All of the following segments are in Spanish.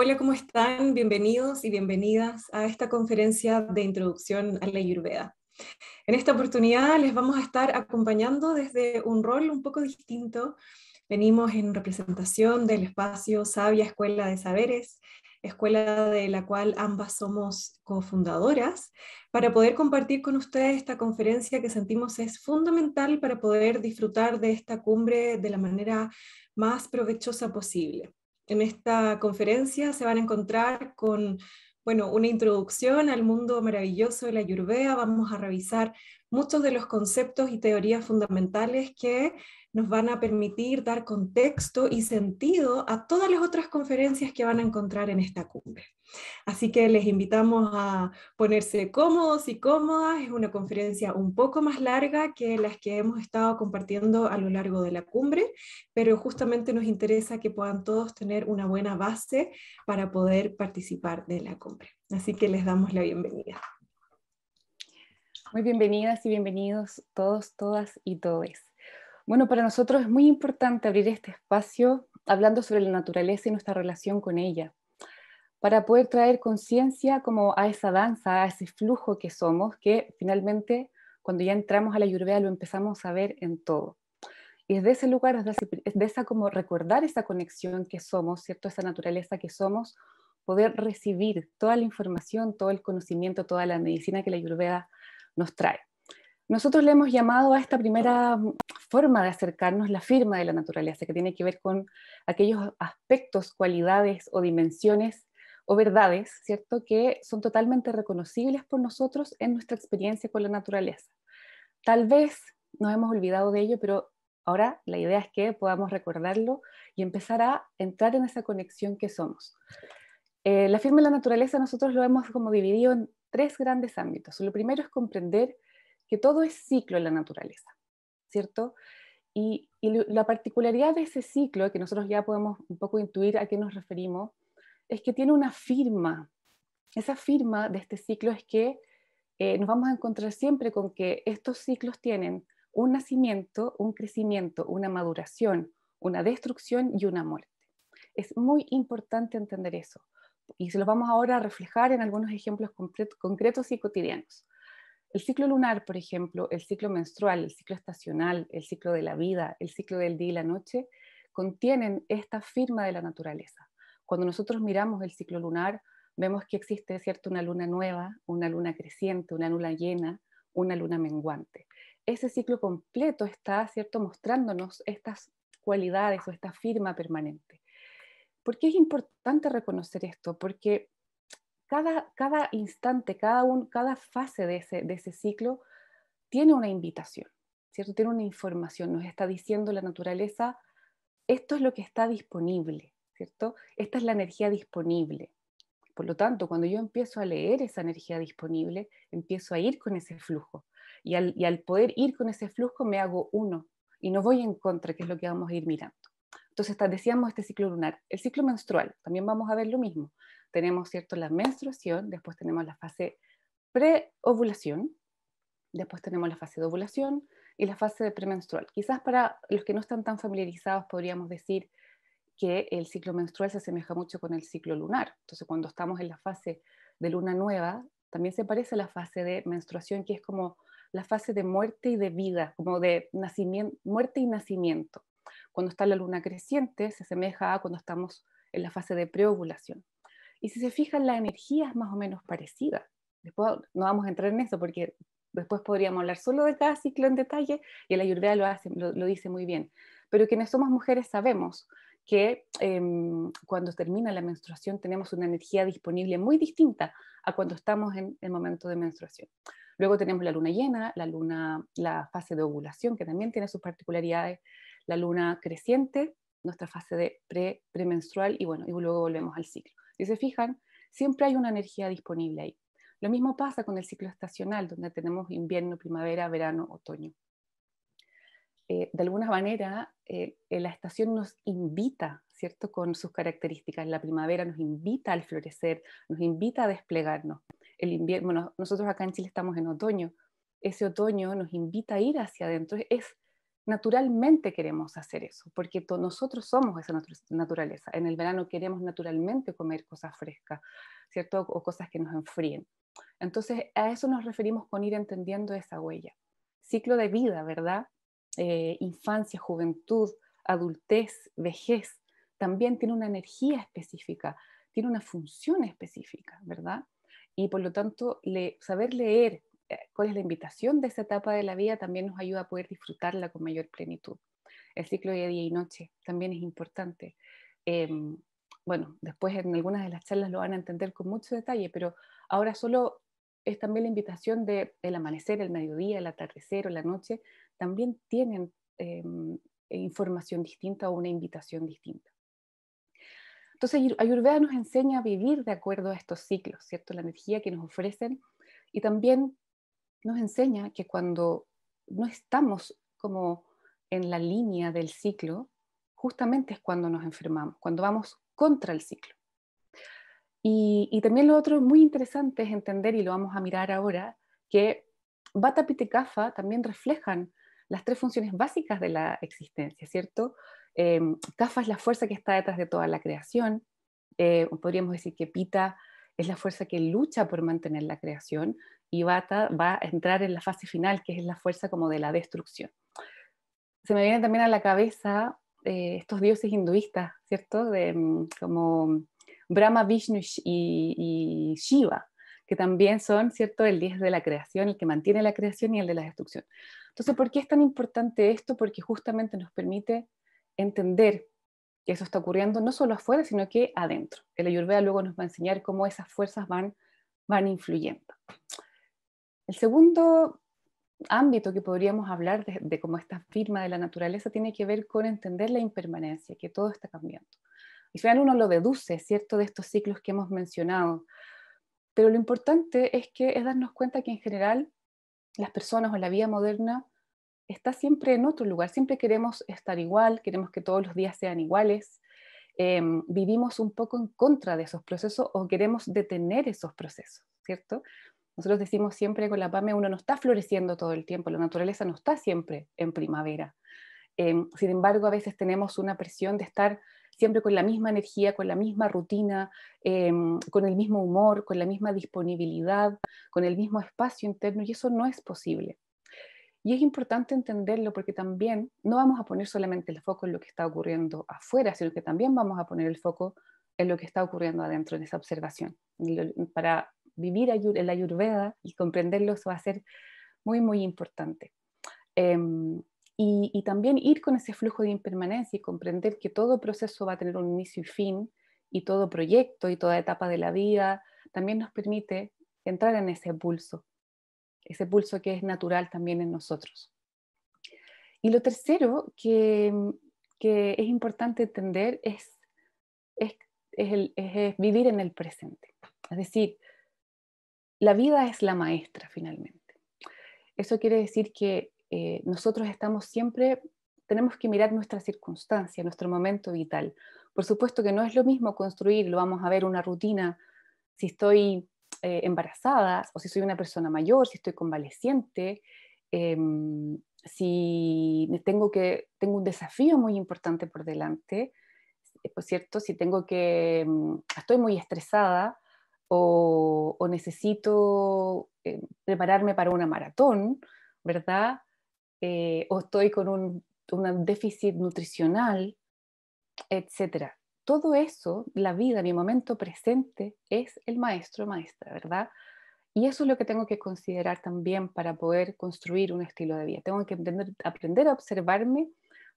Hola, ¿cómo están? Bienvenidos y bienvenidas a esta conferencia de introducción a la Ayurveda. En esta oportunidad les vamos a estar acompañando desde un rol un poco distinto. Venimos en representación del espacio Sabia Escuela de Saberes, escuela de la cual ambas somos cofundadoras, para poder compartir con ustedes esta conferencia que sentimos es fundamental para poder disfrutar de esta cumbre de la manera más provechosa posible. En esta conferencia se van a encontrar con, bueno, una introducción al mundo maravilloso de la Ayurveda. Vamos a revisar muchos de los conceptos y teorías fundamentales que nos van a permitir dar contexto y sentido a todas las otras conferencias que van a encontrar en esta cumbre. Así que les invitamos a ponerse cómodos y cómodas. Es una conferencia un poco más larga que las que hemos estado compartiendo a lo largo de la cumbre, pero justamente nos interesa que puedan todos tener una buena base para poder participar de la cumbre. Así que les damos la bienvenida. Muy bienvenidas y bienvenidos todos, todas y todes. Bueno, para nosotros es muy importante abrir este espacio hablando sobre la naturaleza y nuestra relación con ella, para poder traer conciencia como a esa danza, a ese flujo que somos, que finalmente cuando ya entramos a la Ayurveda lo empezamos a ver en todo. Y desde ese lugar, desde esa como recordar esa conexión que somos, ¿cierto? Esa naturaleza que somos, poder recibir toda la información, todo el conocimiento, toda la medicina que la Ayurveda nos trae. Nosotros le hemos llamado a esta primera forma de acercarnos la firma de la naturaleza, que tiene que ver con aquellos aspectos, cualidades o dimensiones o verdades, ¿cierto? Que son totalmente reconocibles por nosotros en nuestra experiencia con la naturaleza. Tal vez nos hemos olvidado de ello, pero ahora la idea es que podamos recordarlo y empezar a entrar en esa conexión que somos. La firma de la naturaleza nosotros lo hemos como dividido en tres grandes ámbitos. Lo primero es comprender que todo es ciclo en la naturaleza, ¿cierto? Y la particularidad de ese ciclo, que nosotros ya podemos un poco intuir a qué nos referimos, es que tiene una firma. Esa firma de este ciclo es que nos vamos a encontrar siempre con que estos ciclos tienen un nacimiento, un crecimiento, una maduración, una destrucción y una muerte. Es muy importante entender eso. Y se los vamos ahora a reflejar en algunos ejemplos concretos y cotidianos. El ciclo lunar, por ejemplo, el ciclo menstrual, el ciclo estacional, el ciclo de la vida, el ciclo del día y la noche, contienen esta firma de la naturaleza. Cuando nosotros miramos el ciclo lunar, vemos que existe, ¿cierto?, una luna nueva, una luna creciente, una luna llena, una luna menguante. Ese ciclo completo está, ¿cierto?, mostrándonos estas cualidades o esta firma permanente. ¿Por qué es importante reconocer esto? Porque cada instante, cada fase de ese ciclo tiene una invitación, ¿cierto? Tiene una información, nos está diciendo la naturaleza, esto es lo que está disponible, ¿cierto? Esta es la energía disponible. Por lo tanto, cuando yo empiezo a leer esa energía disponible, empiezo a ir con ese flujo. Y al poder ir con ese flujo me hago uno y no voy en contra, que es lo que vamos a ir mirando. Entonces, decíamos este ciclo lunar. El ciclo menstrual, también vamos a ver lo mismo. Tenemos, ¿cierto?, la menstruación, después tenemos la fase pre-ovulación, después tenemos la fase de ovulación y la fase de premenstrual. Quizás para los que no están tan familiarizados podríamos decir que el ciclo menstrual se asemeja mucho con el ciclo lunar. Entonces, cuando estamos en la fase de luna nueva, también se parece a la fase de menstruación, que es como la fase de muerte y de vida, como de nacimiento, muerte y nacimiento. Cuando está la luna creciente, se asemeja a cuando estamos en la fase de preovulación. Y si se fijan, la energía es más o menos parecida. Después no vamos a entrar en eso porque después podríamos hablar solo de cada ciclo en detalle y el Ayurveda lo dice muy bien. Pero quienes somos mujeres sabemos que cuando termina la menstruación tenemos una energía disponible muy distinta a cuando estamos en el momento de menstruación. Luego tenemos la luna llena, la fase de ovulación, que también tiene sus particularidades, la luna creciente, nuestra fase de premenstrual, y bueno, y luego volvemos al ciclo. Si se fijan, siempre hay una energía disponible ahí. Lo mismo pasa con el ciclo estacional, donde tenemos invierno, primavera, verano, otoño. De alguna manera, la estación nos invita, ¿cierto?, con sus características. La primavera nos invita al florecer, nos invita a desplegarnos. El invierno, bueno, nosotros acá en Chile estamos en otoño. Ese otoño nos invita a ir hacia adentro. Es naturalmente queremos hacer eso, porque nosotros somos esa naturaleza. En el verano queremos naturalmente comer cosas frescas, ¿cierto? O cosas que nos enfríen. Entonces, a eso nos referimos con ir entendiendo esa huella. Ciclo de vida, ¿verdad? Infancia, juventud, adultez, vejez, también tiene una energía específica, tiene una función específica, ¿verdad? Y por lo tanto, saber leer cuál es la invitación de esa etapa de la vida también nos ayuda a poder disfrutarla con mayor plenitud. El ciclo de día y noche también es importante. Eh, bueno, después en algunas de las charlas lo van a entender con mucho detalle, pero ahora solo es también la invitación de el amanecer, el mediodía, el atardecer o la noche, también tienen información distinta o una invitación distinta. Entonces, Ayurveda nos enseña a vivir de acuerdo a estos ciclos, ¿cierto? La energía que nos ofrecen, y también nos enseña que cuando no estamos como en la línea del ciclo, justamente es cuando nos enfermamos, cuando vamos contra el ciclo. Y también lo otro muy interesante es entender, y lo vamos a mirar ahora, que Vata, Pitta y Kapha también reflejan las tres funciones básicas de la existencia, ¿cierto? Kapha es la fuerza que está detrás de toda la creación. Podríamos decir que Pitta es la fuerza que lucha por mantener la creación, y Vata va a entrar en la fase final, que es la fuerza como de la destrucción. Se me vienen también a la cabeza estos dioses hinduistas, ¿cierto? Como Brahma, Vishnu y Shiva, que también son, ¿cierto?, el dios de la creación, el que mantiene la creación y el de la destrucción. Entonces, ¿por qué es tan importante esto? Porque justamente nos permite entender que eso está ocurriendo no solo afuera, sino que adentro. El Ayurveda luego nos va a enseñar cómo esas fuerzas van influyendo. El segundo ámbito que podríamos hablar de cómo esta firma de la naturaleza tiene que ver con entender la impermanencia, que todo está cambiando. Y al final uno lo deduce, ¿cierto?, de estos ciclos que hemos mencionado. Pero lo importante es darnos cuenta que en general las personas o la vida moderna está siempre en otro lugar. Siempre queremos estar igual, queremos que todos los días sean iguales. Vivimos un poco en contra de esos procesos o queremos detener esos procesos, ¿cierto? Nosotros decimos siempre con la PAME, uno no está floreciendo todo el tiempo, la naturaleza no está siempre en primavera. Sin embargo, a veces tenemos una presión de estar siempre con la misma energía, con la misma rutina, con el mismo humor, con la misma disponibilidad, con el mismo espacio interno, y eso no es posible. Y es importante entenderlo porque también no vamos a poner solamente el foco en lo que está ocurriendo afuera, sino que también vamos a poner el foco en lo que está ocurriendo adentro, en esa observación. Para vivir el Ayurveda y comprenderlo, eso va a ser muy, muy importante. Y también ir con ese flujo de impermanencia y comprender que todo proceso va a tener un inicio y fin, y todo proyecto y toda etapa de la vida también nos permite entrar en ese pulso que es natural también en nosotros. Y lo tercero que es importante entender es vivir en el presente. Es decir, la vida es la maestra finalmente. Eso quiere decir que nosotros tenemos que mirar nuestra circunstancia, nuestro momento vital. Por supuesto que no es lo mismo construirlo, vamos a ver una rutina, si estoy embarazada, o si soy una persona mayor, si estoy convaleciente, si tengo un desafío muy importante por delante, por cierto, si estoy muy estresada o necesito prepararme para una maratón, ¿verdad? O estoy con un déficit nutricional, etcétera. Todo eso, la vida, mi momento presente, es el maestro, maestra, ¿verdad? Y eso es lo que tengo que considerar también para poder construir un estilo de vida. Tengo que aprender a observarme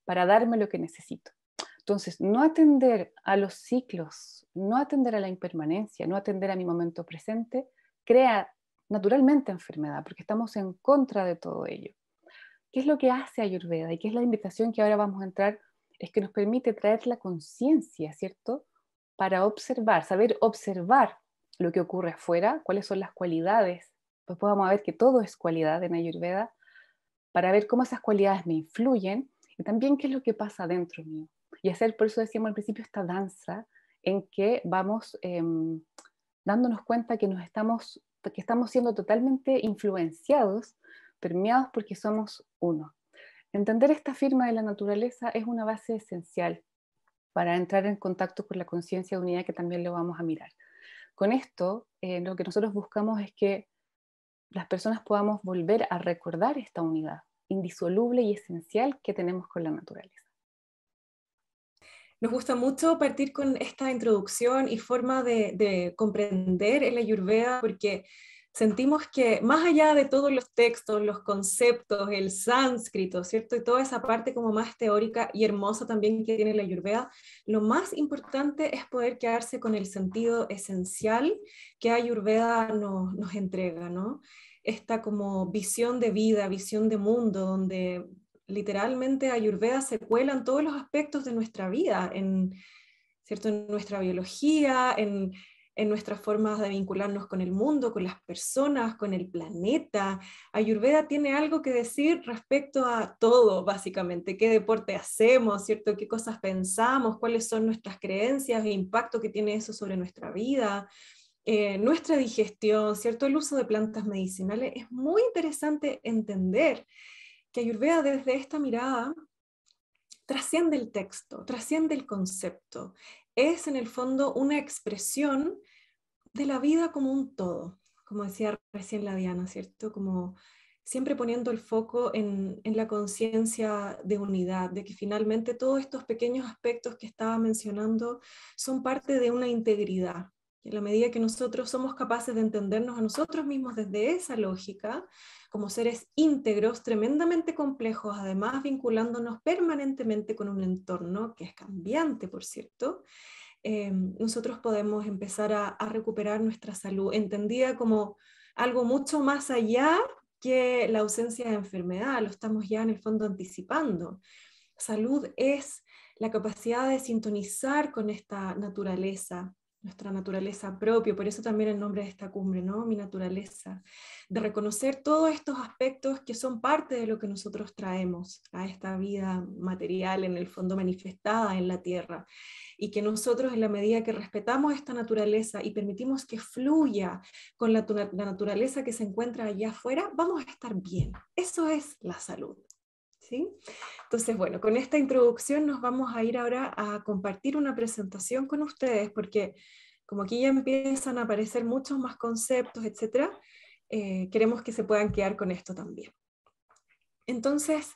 para darme lo que necesito. Entonces, no atender a los ciclos, no atender a la impermanencia, no atender a mi momento presente, crea naturalmente enfermedad, porque estamos en contra de todo ello. ¿Qué es lo que hace Ayurveda? Y qué es la invitación que ahora vamos a entrar, es que nos permite traer la conciencia, ¿cierto? Para observar, saber observar lo que ocurre afuera, cuáles son las cualidades. Pues vamos a ver que todo es cualidad en Ayurveda, para ver cómo esas cualidades me influyen y también qué es lo que pasa dentro mío. Y hacer, por eso decíamos al principio, esta danza en que vamos dándonos cuenta que estamos siendo totalmente influenciados, permeados porque somos uno. Entender esta firma de la naturaleza es una base esencial para entrar en contacto con la conciencia de unidad, que también lo vamos a mirar. Con esto, lo que nosotros buscamos es que las personas podamos volver a recordar esta unidad indisoluble y esencial que tenemos con la naturaleza. Nos gusta mucho partir con esta introducción y forma de comprender el Ayurveda, porque sentimos que más allá de todos los textos, los conceptos, el sánscrito, ¿cierto? Y toda esa parte como más teórica y hermosa también que tiene la Ayurveda, lo más importante es poder quedarse con el sentido esencial que Ayurveda nos entrega, ¿no? Esta como visión de vida, visión de mundo, donde literalmente Ayurveda se cuela en todos los aspectos de nuestra vida, ¿cierto? En nuestra biología, en nuestras formas de vincularnos con el mundo, con las personas, con el planeta. Ayurveda tiene algo que decir respecto a todo, básicamente, qué deporte hacemos, ¿cierto? Qué cosas pensamos, cuáles son nuestras creencias, el impacto que tiene eso sobre nuestra vida. Nuestra digestión, ¿cierto? El uso de plantas medicinales. Es muy interesante entender que Ayurveda desde esta mirada trasciende el texto, trasciende el concepto. Es en el fondo una expresión de la vida como un todo, como decía recién la Diana, ¿cierto? Como siempre poniendo el foco en la conciencia de unidad, de que finalmente todos estos pequeños aspectos que estaba mencionando son parte de una integridad. Y en la medida que nosotros somos capaces de entendernos a nosotros mismos desde esa lógica, como seres íntegros, tremendamente complejos, además vinculándonos permanentemente con un entorno que es cambiante, por cierto, nosotros podemos empezar a recuperar nuestra salud, entendida como algo mucho más allá que la ausencia de enfermedad, lo estamos ya en el fondo anticipando. Salud es la capacidad de sintonizar con esta naturaleza, nuestra naturaleza propia, por eso también el nombre de esta cumbre, ¿no? Mi naturaleza, de reconocer todos estos aspectos que son parte de lo que nosotros traemos a esta vida material, en el fondo manifestada en la tierra, y que nosotros en la medida que respetamos esta naturaleza y permitimos que fluya con la naturaleza que se encuentra allá afuera, vamos a estar bien. Eso es la salud. ¿Sí? Entonces, bueno, con esta introducción nos vamos a ir ahora a compartir una presentación con ustedes, porque como aquí ya empiezan a aparecer muchos más conceptos, etcétera, queremos que se puedan quedar con esto también. Entonces,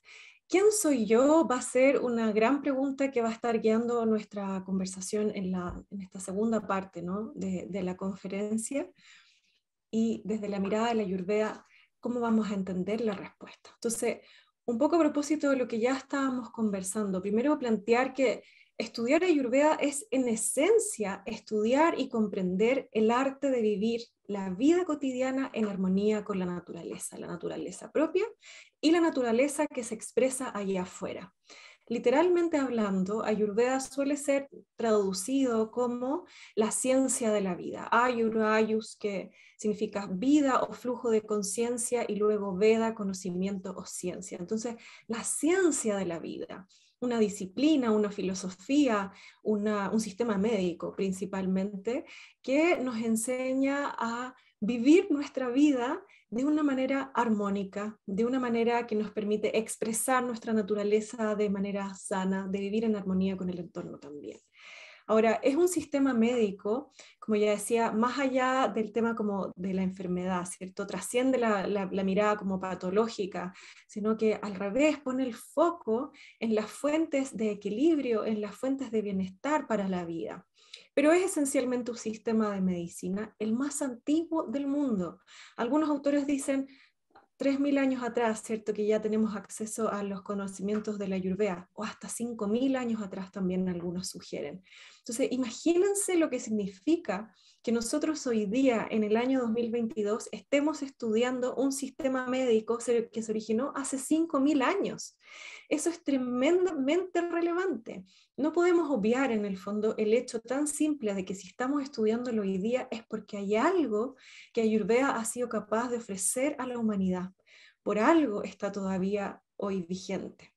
¿quién soy yo? Va a ser una gran pregunta que va a estar guiando nuestra conversación en esta segunda parte, ¿no? de la conferencia, y desde la mirada de la Ayurveda, ¿cómo vamos a entender la respuesta? Entonces, un poco a propósito de lo que ya estábamos conversando, primero plantear que estudiar Ayurveda es en esencia estudiar y comprender el arte de vivir la vida cotidiana en armonía con la naturaleza propia y la naturaleza que se expresa allá afuera. Literalmente hablando, Ayurveda suele ser traducido como la ciencia de la vida. Ayus, que significa vida o flujo de conciencia, y luego Veda, conocimiento o ciencia. Entonces, la ciencia de la vida, una disciplina, una filosofía, un sistema médico principalmente, que nos enseña a vivir nuestra vida de una manera armónica, de una manera que nos permite expresar nuestra naturaleza de manera sana, de vivir en armonía con el entorno también. Ahora, es un sistema médico, como ya decía, más allá del tema como de la enfermedad, ¿cierto? Trasciende la mirada como patológica, sino que al revés pone el foco en las fuentes de equilibrio, en las fuentes de bienestar para la vida. Pero es esencialmente un sistema de medicina el más antiguo del mundo. Algunos autores dicen 3.000 años atrás, ¿cierto? Que ya tenemos acceso a los conocimientos de la Ayurveda, o hasta 5.000 años atrás también algunos sugieren. Entonces, imagínense lo que significa que nosotros hoy día, en el año 2022, estemos estudiando un sistema médico que se originó hace 5.000 años. Eso es tremendamente relevante. No podemos obviar en el fondo el hecho tan simple de que si estamos estudiándolo hoy día es porque hay algo que Ayurveda ha sido capaz de ofrecer a la humanidad. Por algo está todavía hoy vigente.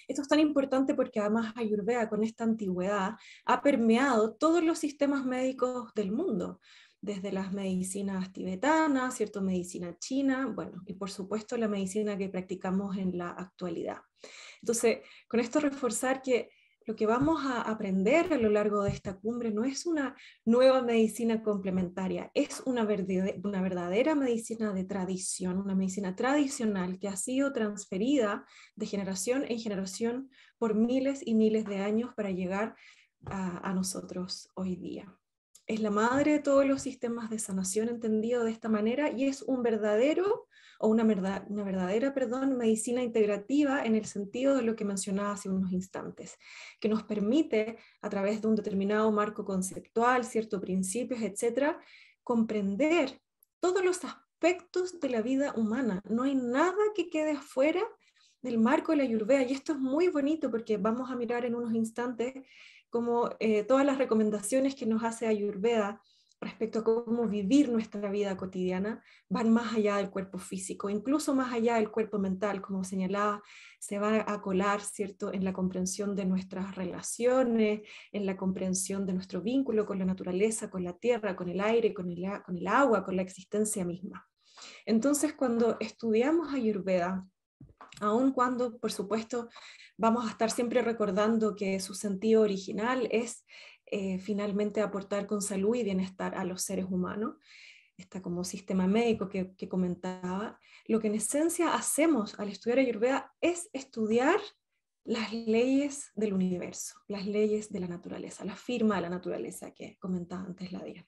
Esto es tan importante porque además Ayurveda, con esta antigüedad, ha permeado todos los sistemas médicos del mundo. desde las medicinas tibetanas, ¿cierto? Medicina china, bueno, y por supuesto la medicina que practicamos en la actualidad. Entonces, con esto reforzar que lo que vamos a aprender a lo largo de esta cumbre no es una nueva medicina complementaria, es una verdadera medicina de tradición, una medicina tradicional que ha sido transferida de generación en generación por miles y miles de años para llegar a nosotros hoy día. Es la madre de todos los sistemas de sanación entendido de esta manera y es un verdadero o una verdadera, medicina integrativa en el sentido de lo que mencionaba hace unos instantes, que nos permite a través de un determinado marco conceptual, ciertos principios, etcétera, comprender todos los aspectos de la vida humana. No hay nada que quede fuera del marco de la Ayurveda, y esto es muy bonito porque vamos a mirar en unos instantes como todas las recomendaciones que nos hace Ayurveda respecto a cómo vivir nuestra vida cotidiana van más allá del cuerpo físico, incluso más allá del cuerpo mental, como señalaba, se va a colar, ¿cierto?, en la comprensión de nuestras relaciones, en la comprensión de nuestro vínculo con la naturaleza, con la tierra, con el aire, con el agua, con la existencia misma. Entonces, cuando estudiamos Ayurveda, aun cuando, por supuesto, vamos a estar siempre recordando que su sentido original es finalmente aportar con salud y bienestar a los seres humanos, está como sistema médico que comentaba, lo que en esencia hacemos al estudiar Ayurveda es estudiar las leyes del universo, las leyes de la naturaleza, la firma de la naturaleza que comentaba antes la Diana.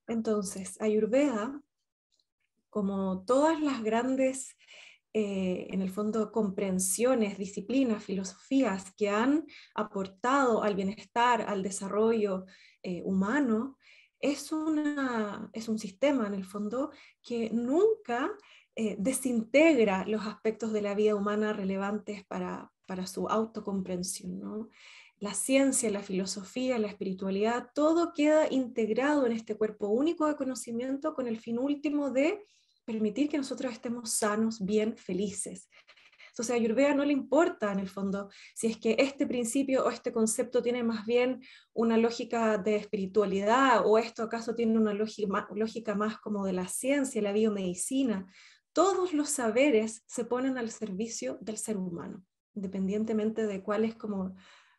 Entonces, Ayurveda, como todas las grandes en el fondo, comprensiones, disciplinas, filosofías que han aportado al bienestar, al desarrollo humano, es un sistema, en el fondo, que nunca desintegra los aspectos de la vida humana relevantes para su autocomprensión, ¿no? La ciencia, la filosofía, la espiritualidad, todo queda integrado en este cuerpo único de conocimiento con el fin último de permitir que nosotros estemos sanos, bien, felices. Entonces a Ayurveda no le importa en el fondo si es que este principio o este concepto tiene más bien una lógica de espiritualidad o esto acaso tiene una lógica más como de la ciencia, la biomedicina. Todos los saberes se ponen al servicio del ser humano, independientemente de cuál es como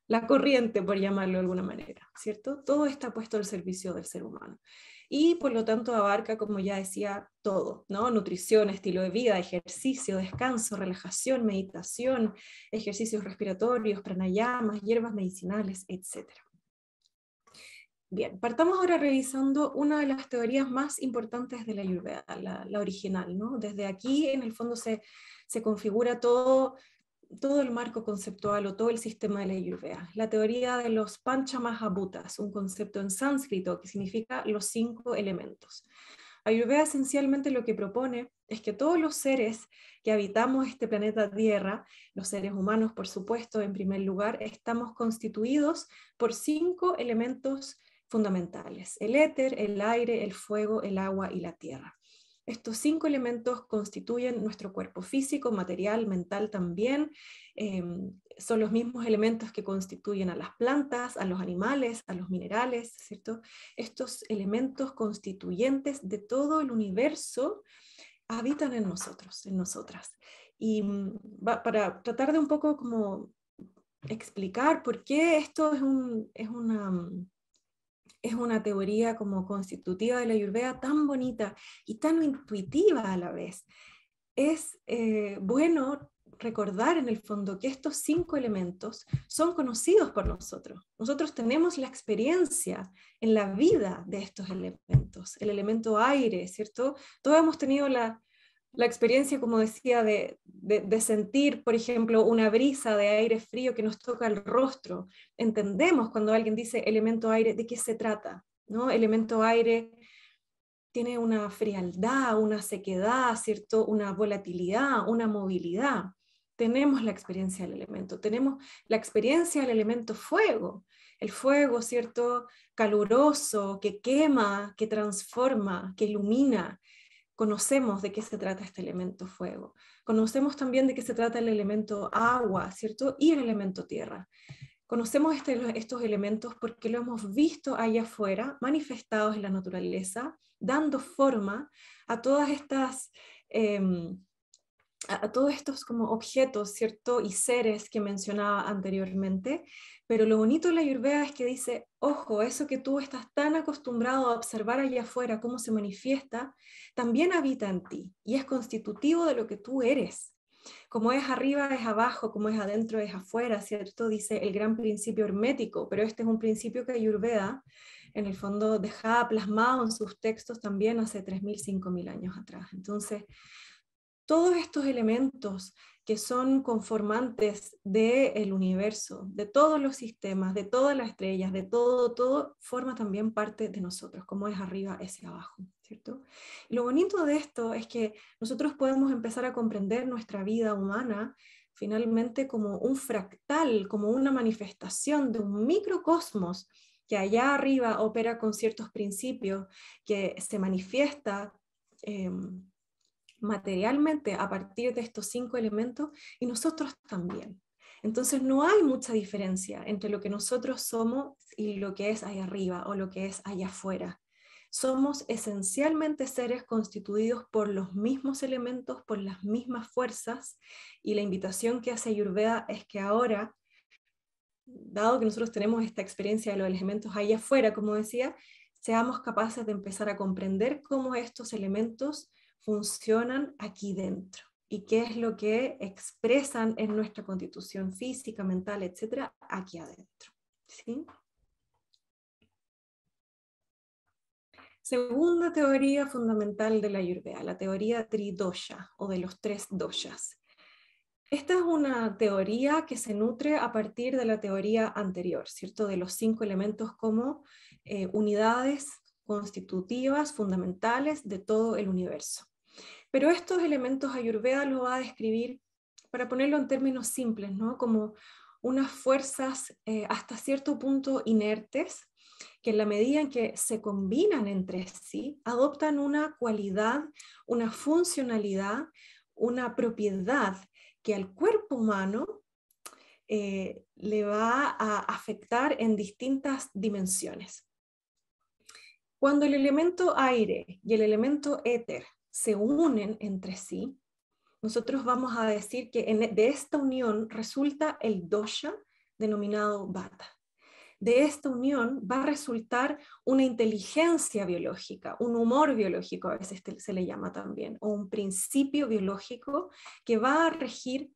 la corriente, por llamarlo de alguna manera, ¿cierto? Todo está puesto al servicio del ser humano. Y por lo tanto abarca, como ya decía, todo, ¿no? Nutrición, estilo de vida, ejercicio, descanso, relajación, meditación, ejercicios respiratorios, pranayamas, hierbas medicinales, etc. Bien, partamos ahora revisando una de las teorías más importantes de la Ayurveda, la original, ¿no? Desde aquí, en el fondo, se configura todo el marco conceptual o todo el sistema de la Ayurveda. La teoría de los Panchamahabhutas, un concepto en sánscrito que significa los 5 elementos. Ayurveda esencialmente lo que propone es que todos los seres que habitamos este planeta Tierra, los seres humanos por supuesto en primer lugar, estamos constituidos por 5 elementos fundamentales: el éter, el aire, el fuego, el agua y la tierra. Estos 5 elementos constituyen nuestro cuerpo físico, material, mental también. Son los mismos elementos que constituyen a las plantas, a los animales, a los minerales, ¿cierto? Estos elementos constituyentes de todo el universo habitan en nosotros, en nosotras. Y para tratar de un poco como explicar por qué esto es una teoría como constitutiva de la Ayurveda tan bonita y tan intuitiva a la vez. Es bueno recordar en el fondo que estos 5 elementos son conocidos por nosotros. Nosotros tenemos la experiencia en la vida de estos elementos. El elemento aire, ¿cierto? Todos hemos tenido la experiencia, como decía, de sentir, por ejemplo, una brisa de aire frío que nos toca el rostro. Entendemos cuando alguien dice elemento aire, de qué se trata, ¿no? Elemento aire tiene una frialdad, una sequedad, ¿cierto? Una volatilidad, una movilidad. Tenemos la experiencia del elemento, tenemos la experiencia del elemento fuego. El fuego, ¿cierto? Caluroso, que quema, que transforma, que ilumina. Conocemos de qué se trata este elemento fuego. Conocemos también de qué se trata el elemento agua, ¿cierto? Y el elemento tierra. conocemos estos elementos porque lo hemos visto allá afuera, manifestados en la naturaleza, dando forma a todas estas... a todos estos como objetos, ¿cierto? Y seres que mencionaba anteriormente, pero lo bonito de la Ayurveda es que dice, ojo, eso que tú estás tan acostumbrado a observar allá afuera, cómo se manifiesta, también habita en ti y es constitutivo de lo que tú eres. Como es arriba es abajo, como es adentro es afuera, ¿cierto? Dice el gran principio hermético, pero este es un principio que Ayurveda en el fondo dejaba plasmado en sus textos también hace 3.000, 5.000 años atrás. Entonces, todos estos elementos que son conformantes del universo, de todos los sistemas, de todas las estrellas, de todo forma también parte de nosotros, como es arriba, es abajo, ¿cierto? Y lo bonito de esto es que nosotros podemos empezar a comprender nuestra vida humana finalmente como un fractal, como una manifestación de un microcosmos que allá arriba opera con ciertos principios, que se manifiesta materialmente a partir de estos 5 elementos y nosotros también. Entonces no hay mucha diferencia entre lo que nosotros somos y lo que es allá arriba o lo que es allá afuera. Somos esencialmente seres constituidos por los mismos elementos, por las mismas fuerzas, y la invitación que hace Ayurveda es que ahora, dado que nosotros tenemos esta experiencia de los elementos allá afuera, como decía, seamos capaces de empezar a comprender cómo estos elementos funcionan aquí dentro y qué es lo que expresan en nuestra constitución física, mental, etcétera, aquí adentro. ¿Sí? Segunda teoría fundamental de la Ayurveda, la teoría Tridosha o de los 3 doshas. Esta es una teoría que se nutre a partir de la teoría anterior, ¿cierto? De los 5 elementos como unidades constitutivas, fundamentales de todo el universo. Pero estos elementos Ayurveda los va a describir, para ponerlo en términos simples, ¿no? Como unas fuerzas hasta cierto punto inertes, que en la medida en que se combinan entre sí, adoptan una cualidad, una funcionalidad, una propiedad que al cuerpo humano le va a afectar en distintas dimensiones. Cuando el elemento aire y el elemento éter se unen entre sí, nosotros vamos a decir que de esta unión resulta el dosha denominado vata. De esta unión va a resultar una inteligencia biológica, un humor biológico, a veces se le llama también, o un principio biológico que va a regir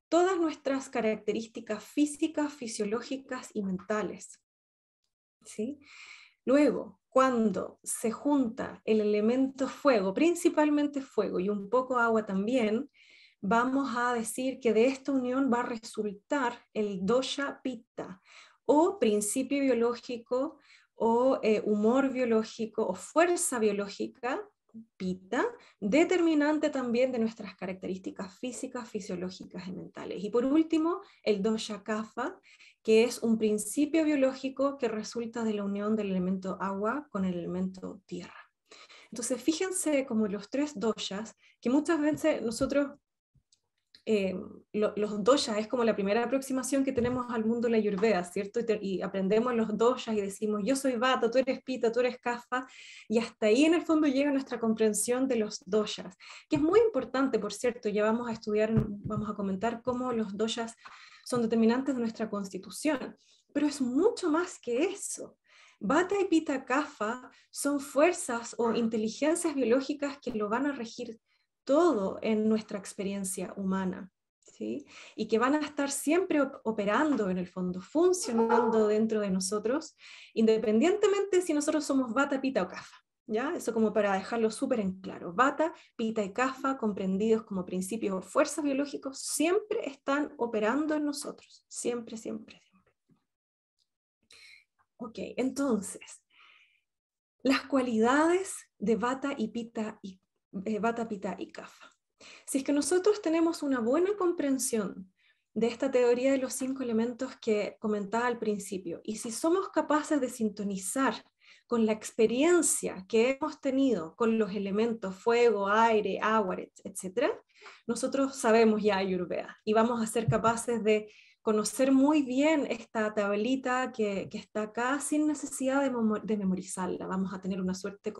todas nuestras características físicas, fisiológicas y mentales. ¿Sí? Luego, cuando se junta el elemento fuego, principalmente fuego y un poco agua también, vamos a decir que de esta unión va a resultar el dosha pitta, o principio biológico, o humor biológico, o fuerza biológica, pitta, determinante también de nuestras características físicas, fisiológicas y mentales. Y por último, el dosha kapha, que es un principio biológico que resulta de la unión del elemento agua con el elemento tierra. Entonces, fíjense como los 3 doshas, que muchas veces nosotros, los doshas es como la primera aproximación que tenemos al mundo de la Ayurveda, ¿cierto? Y aprendemos los doshas y decimos, yo soy vata, tú eres pita, tú eres kapha, y hasta ahí en el fondo llega nuestra comprensión de los doshas, que es muy importante, por cierto. Ya vamos a estudiar, vamos a comentar cómo los doshas son determinantes de nuestra constitución, pero es mucho más que eso. Vata y Pitta Kapha son fuerzas o inteligencias biológicas que lo van a regir todo en nuestra experiencia humana, ¿sí? Y que van a estar siempre operando en el fondo, funcionando dentro de nosotros, independientemente si nosotros somos Vata, Pitta o Kapha. ¿Ya? Eso como para dejarlo súper en claro. Vata, Pitta y Kapha, comprendidos como principios o fuerzas biológicos, siempre están operando en nosotros. Siempre, siempre, siempre. Ok, entonces, las cualidades de Vata, Pitta y Kapha. Si es que nosotros tenemos una buena comprensión de esta teoría de los 5 elementos que comentaba al principio, y si somos capaces de sintonizar con la experiencia que hemos tenido con los elementos fuego, aire, agua, etc., nosotros sabemos ya Ayurveda y vamos a ser capaces de conocer muy bien esta tablita que está acá sin necesidad de memorizarla. Vamos a tener una suerte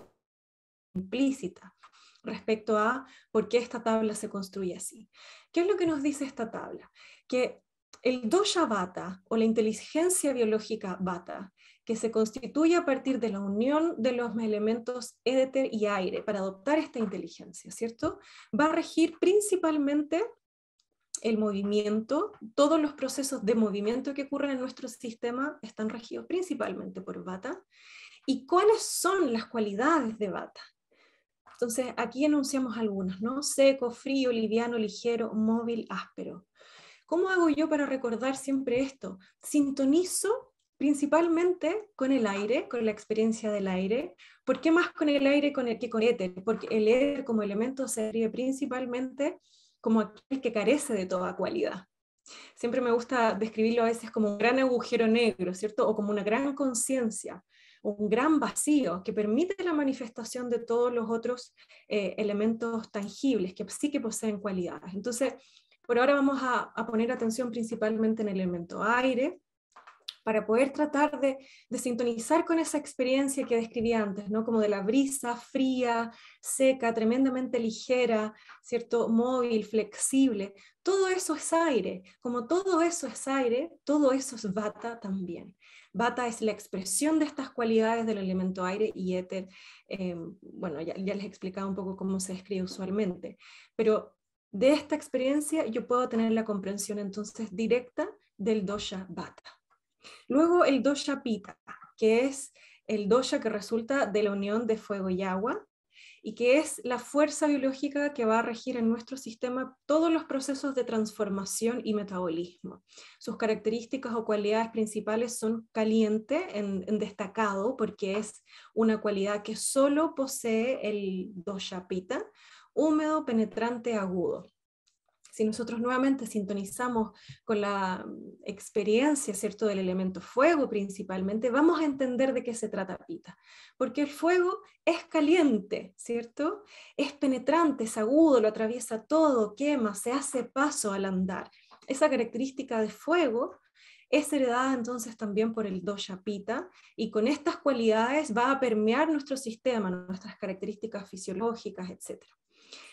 implícita respecto a por qué esta tabla se construye así. ¿Qué es lo que nos dice esta tabla? Que el dosha vata, o la inteligencia biológica vata, que se constituye a partir de la unión de los elementos éter y aire para adoptar esta inteligencia, ¿cierto? Va a regir principalmente el movimiento. Todos los procesos de movimiento que ocurren en nuestro sistema están regidos principalmente por vata. ¿Y cuáles son las cualidades de vata? Entonces, aquí enunciamos algunas, ¿no? Seco, frío, liviano, ligero, móvil, áspero. ¿Cómo hago yo para recordar siempre esto? Sintonizo principalmente con el aire, con la experiencia del aire. ¿Por qué más con el aire que con éter? Porque el éter como elemento se describe principalmente como aquel que carece de toda cualidad. Siempre me gusta describirlo a veces como un gran agujero negro, ¿cierto? O como una gran conciencia, un gran vacío que permite la manifestación de todos los otros elementos tangibles que sí que poseen cualidades. Entonces, por ahora vamos a poner atención principalmente en el elemento aire, para poder tratar de sintonizar con esa experiencia que describí antes, ¿no? Como de la brisa fría, seca, tremendamente ligera, ¿cierto? Móvil, flexible. Todo eso es aire. Como todo eso es aire, todo eso es vata también. Vata es la expresión de estas cualidades del elemento aire y éter. Bueno, ya les he explicado un poco cómo se describe usualmente, pero de esta experiencia yo puedo tener la comprensión entonces directa del dosha vata. Luego el dosha pitta, que es el dosha que resulta de la unión de fuego y agua, y que es la fuerza biológica que va a regir en nuestro sistema todos los procesos de transformación y metabolismo. Sus características o cualidades principales son caliente en destacado, porque es una cualidad que solo posee el dosha pitta, húmedo, penetrante, agudo. Si nosotros nuevamente sintonizamos con la experiencia, ¿cierto?, del elemento fuego principalmente, vamos a entender de qué se trata Pitta. Porque el fuego es caliente, ¿cierto? Es penetrante, es agudo, lo atraviesa todo, quema, se hace paso al andar. Esa característica de fuego es heredada entonces también por el dosha Pitta, y con estas cualidades va a permear nuestro sistema, nuestras características fisiológicas, etc.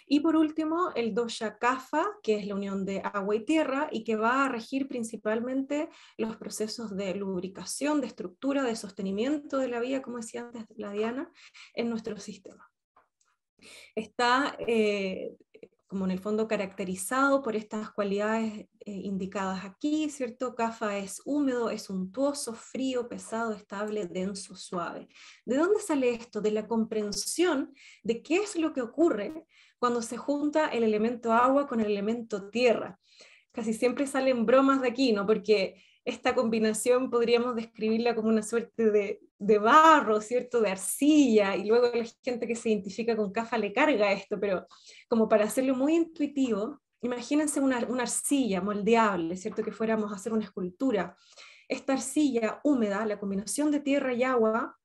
Y por último, el dosha kapha, que es la unión de agua y tierra, y que va a regir principalmente los procesos de lubricación, de estructura, de sostenimiento de la vida, como decía antes la Diana, en nuestro sistema. Está como en el fondo caracterizado por estas cualidades indicadas aquí, ¿cierto? Kapha es húmedo, es untuoso, frío, pesado, estable, denso, suave. ¿De dónde sale esto? De la comprensión de qué es lo que ocurre cuando se junta el elemento agua con el elemento tierra. Casi siempre salen bromas de aquí, ¿no? Porque esta combinación podríamos describirla como una suerte de barro, ¿cierto? De arcilla, y luego la gente que se identifica con Kapha le carga esto, pero como para hacerlo muy intuitivo, imagínense una arcilla moldeable, ¿cierto? Que fuéramos a hacer una escultura. Esta arcilla húmeda, la combinación de tierra y agua,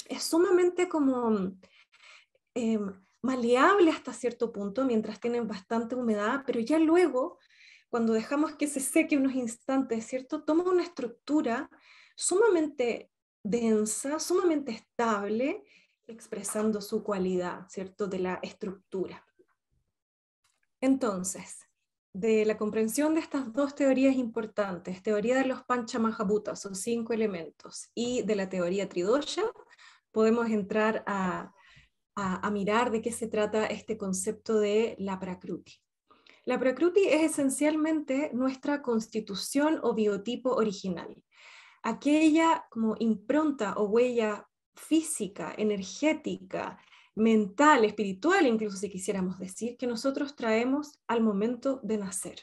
es sumamente como maleable hasta cierto punto, mientras tienen bastante humedad, pero ya luego, cuando dejamos que se seque unos instantes, ¿cierto? Toma una estructura sumamente densa, sumamente estable, expresando su cualidad, ¿cierto? De la estructura. Entonces, de la comprensión de estas dos teorías importantes, teoría de los Panchamahabhutas, o 5 elementos, y de la teoría Tridosha, podemos entrar a mirar de qué se trata este concepto de la Prakruti. La Prakruti es esencialmente nuestra constitución o biotipo original, aquella como impronta o huella física, energética, mental, espiritual, incluso si quisiéramos decir, que nosotros traemos al momento de nacer.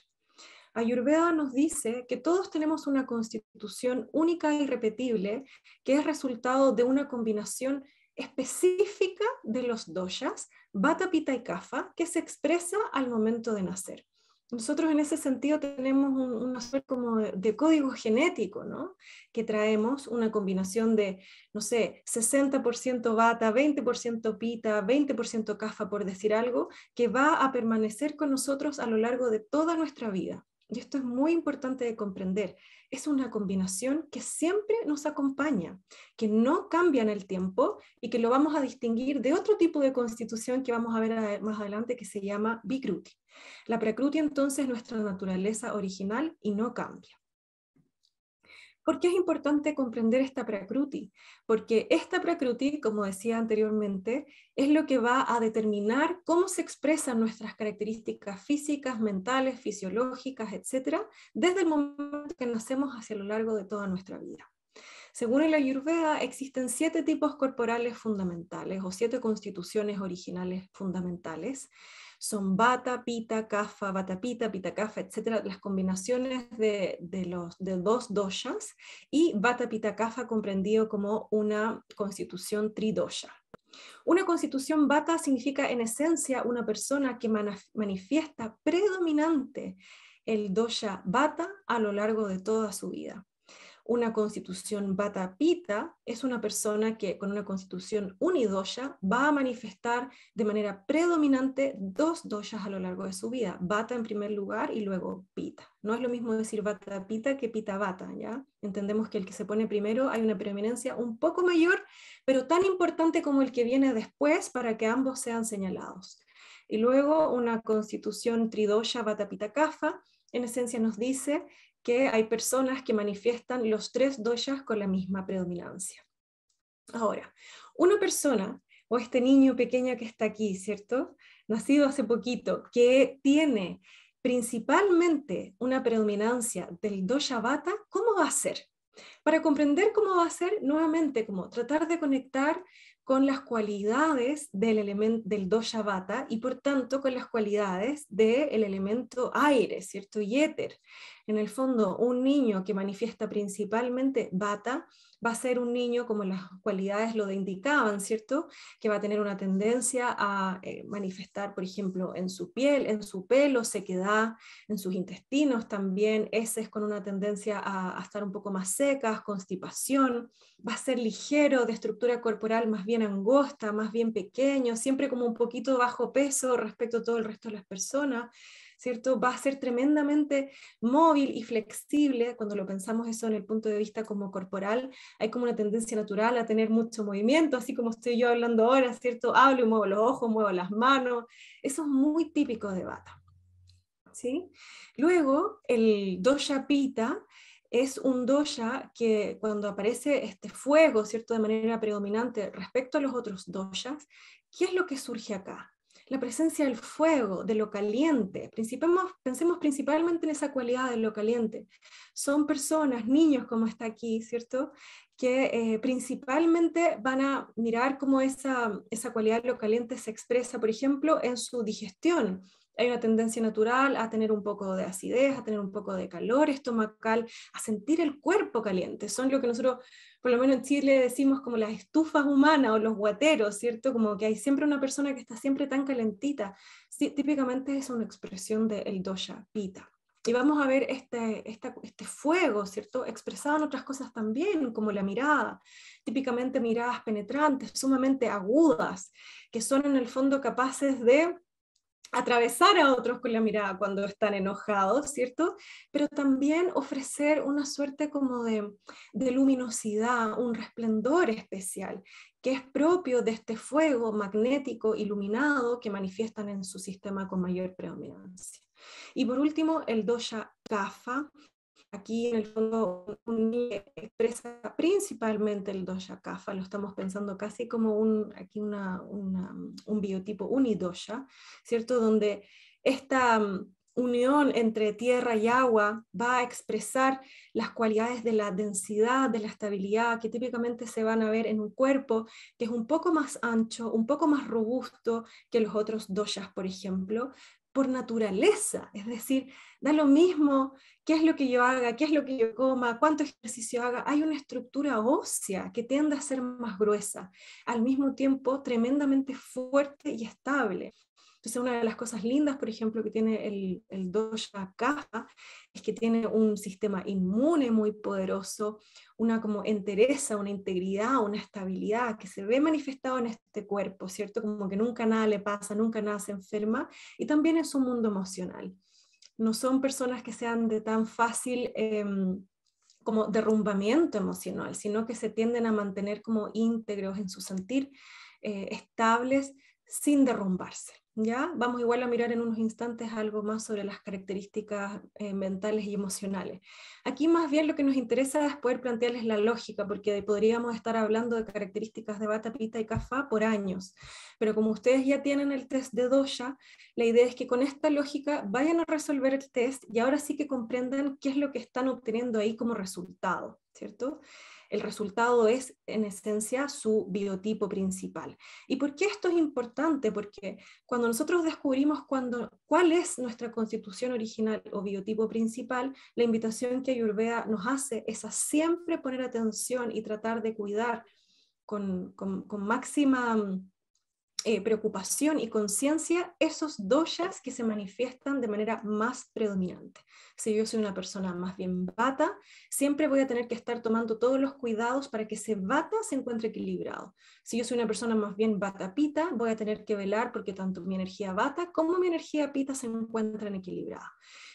Ayurveda nos dice que todos tenemos una constitución única e irrepetible que es resultado de una combinación específica de los doshas, Vata, Pitta y Kapha, que se expresa al momento de nacer. Nosotros en ese sentido tenemos una suerte como de código genético, ¿no? Que traemos una combinación de, no sé, 60% Vata, 20% Pitta, 20% Kapha, por decir algo, que va a permanecer con nosotros a lo largo de toda nuestra vida. y esto es muy importante de comprender, es una combinación que siempre nos acompaña, que no cambia en el tiempo y que lo vamos a distinguir de otro tipo de constitución que vamos a ver más adelante que se llama Vikruti. La Prakruti entonces es nuestra naturaleza original y no cambia. ¿Por qué es importante comprender esta Prakruti? Porque esta Prakruti, como decía anteriormente, es lo que va a determinar cómo se expresan nuestras características físicas, mentales, fisiológicas, etcétera, desde el momento que nacemos hacia lo largo de toda nuestra vida. Según el Ayurveda, existen 7 tipos corporales fundamentales o 7 constituciones originales fundamentales. Son Vata, Pitta, Kapha, Vata, Pitta, Kapha, etc. Las combinaciones de 2 doshas y Vata, Pitta, Kapha comprendido como una constitución tridosha. Una constitución Vata significa en esencia una persona que manifiesta predominante el dosha Vata a lo largo de toda su vida. Una constitución Vata Pitta es una persona que con una constitución unidosha va a manifestar de manera predominante 2 doshas a lo largo de su vida, Vata en primer lugar y luego Pitta. No es lo mismo decir Vata Pitta que Pitta Vata, ¿ya? Entendemos que el que se pone primero hay una preeminencia un poco mayor, pero tan importante como el que viene después para que ambos sean señalados. Y luego una constitución tridosha Vata Pitta Kapha, en esencia nos dice que hay personas que manifiestan los 3 doshas con la misma predominancia. Ahora, una persona, o este niño pequeño que está aquí, ¿cierto? Nacido hace poquito, que tiene principalmente una predominancia del dosha Vata, ¿cómo va a ser? Para comprender cómo va a ser, nuevamente, como tratar de conectar con las cualidades del dosha Vata y por tanto con las cualidades del elemento aire, ¿cierto? Y éter. En el fondo, un niño que manifiesta principalmente Vata va a ser un niño, como las cualidades lo indicaban, ¿cierto? Que va a tener una tendencia a manifestar, por ejemplo, en su piel, en su pelo, sequedad, en sus intestinos también, heces con una tendencia a estar un poco más secas, constipación, va a ser ligero, de estructura corporal más bien angosta, más bien pequeño, siempre como un poquito bajo peso respecto a todo el resto de las personas, ¿cierto? Va a ser tremendamente móvil y flexible, cuando lo pensamos eso en el punto de vista como corporal, hay como una tendencia natural a tener mucho movimiento, así como estoy yo hablando ahora, ¿cierto? Hablo y muevo los ojos, muevo las manos, eso es muy típico de Vata, ¿sí? Luego, el dosha Pitta es un dosha que cuando aparece este fuego, ¿cierto? De manera predominante respecto a los otros doshas, ¿qué es lo que surge acá? La presencia del fuego, de lo caliente. Pensemos principalmente en esa cualidad de lo caliente. Son personas, niños como está aquí, ¿cierto? Que principalmente van a mirar cómo esa cualidad de lo caliente se expresa, por ejemplo, en su digestión. Hay una tendencia natural a tener un poco de acidez, a tener un poco de calor estomacal, a sentir el cuerpo caliente. Son lo que nosotros, por lo menos en Chile, decimos como las estufas humanas o los guateros, ¿cierto? Como que hay siempre una persona que está siempre tan calentita. Sí, típicamente es una expresión del dosha Pitta. Y vamos a ver este fuego, ¿cierto? Expresado en otras cosas también, como la mirada. Típicamente miradas penetrantes, sumamente agudas, que son en el fondo capaces de atravesar a otros con la mirada cuando están enojados, ¿cierto? Pero también ofrecer una suerte como de luminosidad, un resplendor especial, que es propio de este fuego magnético iluminado que manifiestan en su sistema con mayor predominancia. Y por último, el dosha Kapha. Aquí en el fondo expresa principalmente el dosha Kapha, lo estamos pensando casi como un biotipo unidosha, ¿cierto? Donde esta unión entre tierra y agua va a expresar las cualidades de la densidad, de la estabilidad, que típicamente se van a ver en un cuerpo que es un poco más ancho, un poco más robusto que los otros doshas, por ejemplo, por naturaleza, es decir, da lo mismo qué es lo que yo haga, qué es lo que yo coma, cuánto ejercicio haga, hay una estructura ósea que tiende a ser más gruesa, al mismo tiempo tremendamente fuerte y estable. Entonces una de las cosas lindas, por ejemplo, que tiene el dosha Kapha, es que tiene un sistema inmune muy poderoso, una como entereza, una integridad, una estabilidad que se ve manifestado en este cuerpo, ¿cierto? Como que nunca nada le pasa, nunca nada se enferma, y también en su mundo emocional. no son personas que sean de tan fácil como derrumbamiento emocional, sino que se tienden a mantener como íntegros en su sentir, estables, sin derrumbarse. ¿Ya? Vamos igual a mirar en unos instantes algo más sobre las características mentales y emocionales. Aquí más bien lo que nos interesa es poder plantearles la lógica, porque podríamos estar hablando de características de Vata, Pitta y Kapha por años, pero como ustedes ya tienen el test de dosha, la idea es que con esta lógica vayan a resolver el test y ahora sí que comprendan qué es lo que están obteniendo ahí como resultado, ¿cierto? El resultado es, en esencia, su biotipo principal. ¿Y por qué esto es importante? Porque cuando nosotros descubrimos cuál es nuestra constitución original o biotipo principal, la invitación que Ayurveda nos hace es a siempre poner atención y tratar de cuidar con máxima preocupación y conciencia esos doshas que se manifiestan de manera más predominante. Si yo soy una persona más bien vata, siempre voy a tener que estar tomando todos los cuidados para que ese vata se encuentre equilibrado. Si yo soy una persona más bien vata pita, voy a tener que velar porque tanto mi energía vata como mi energía pita se encuentran equilibradas.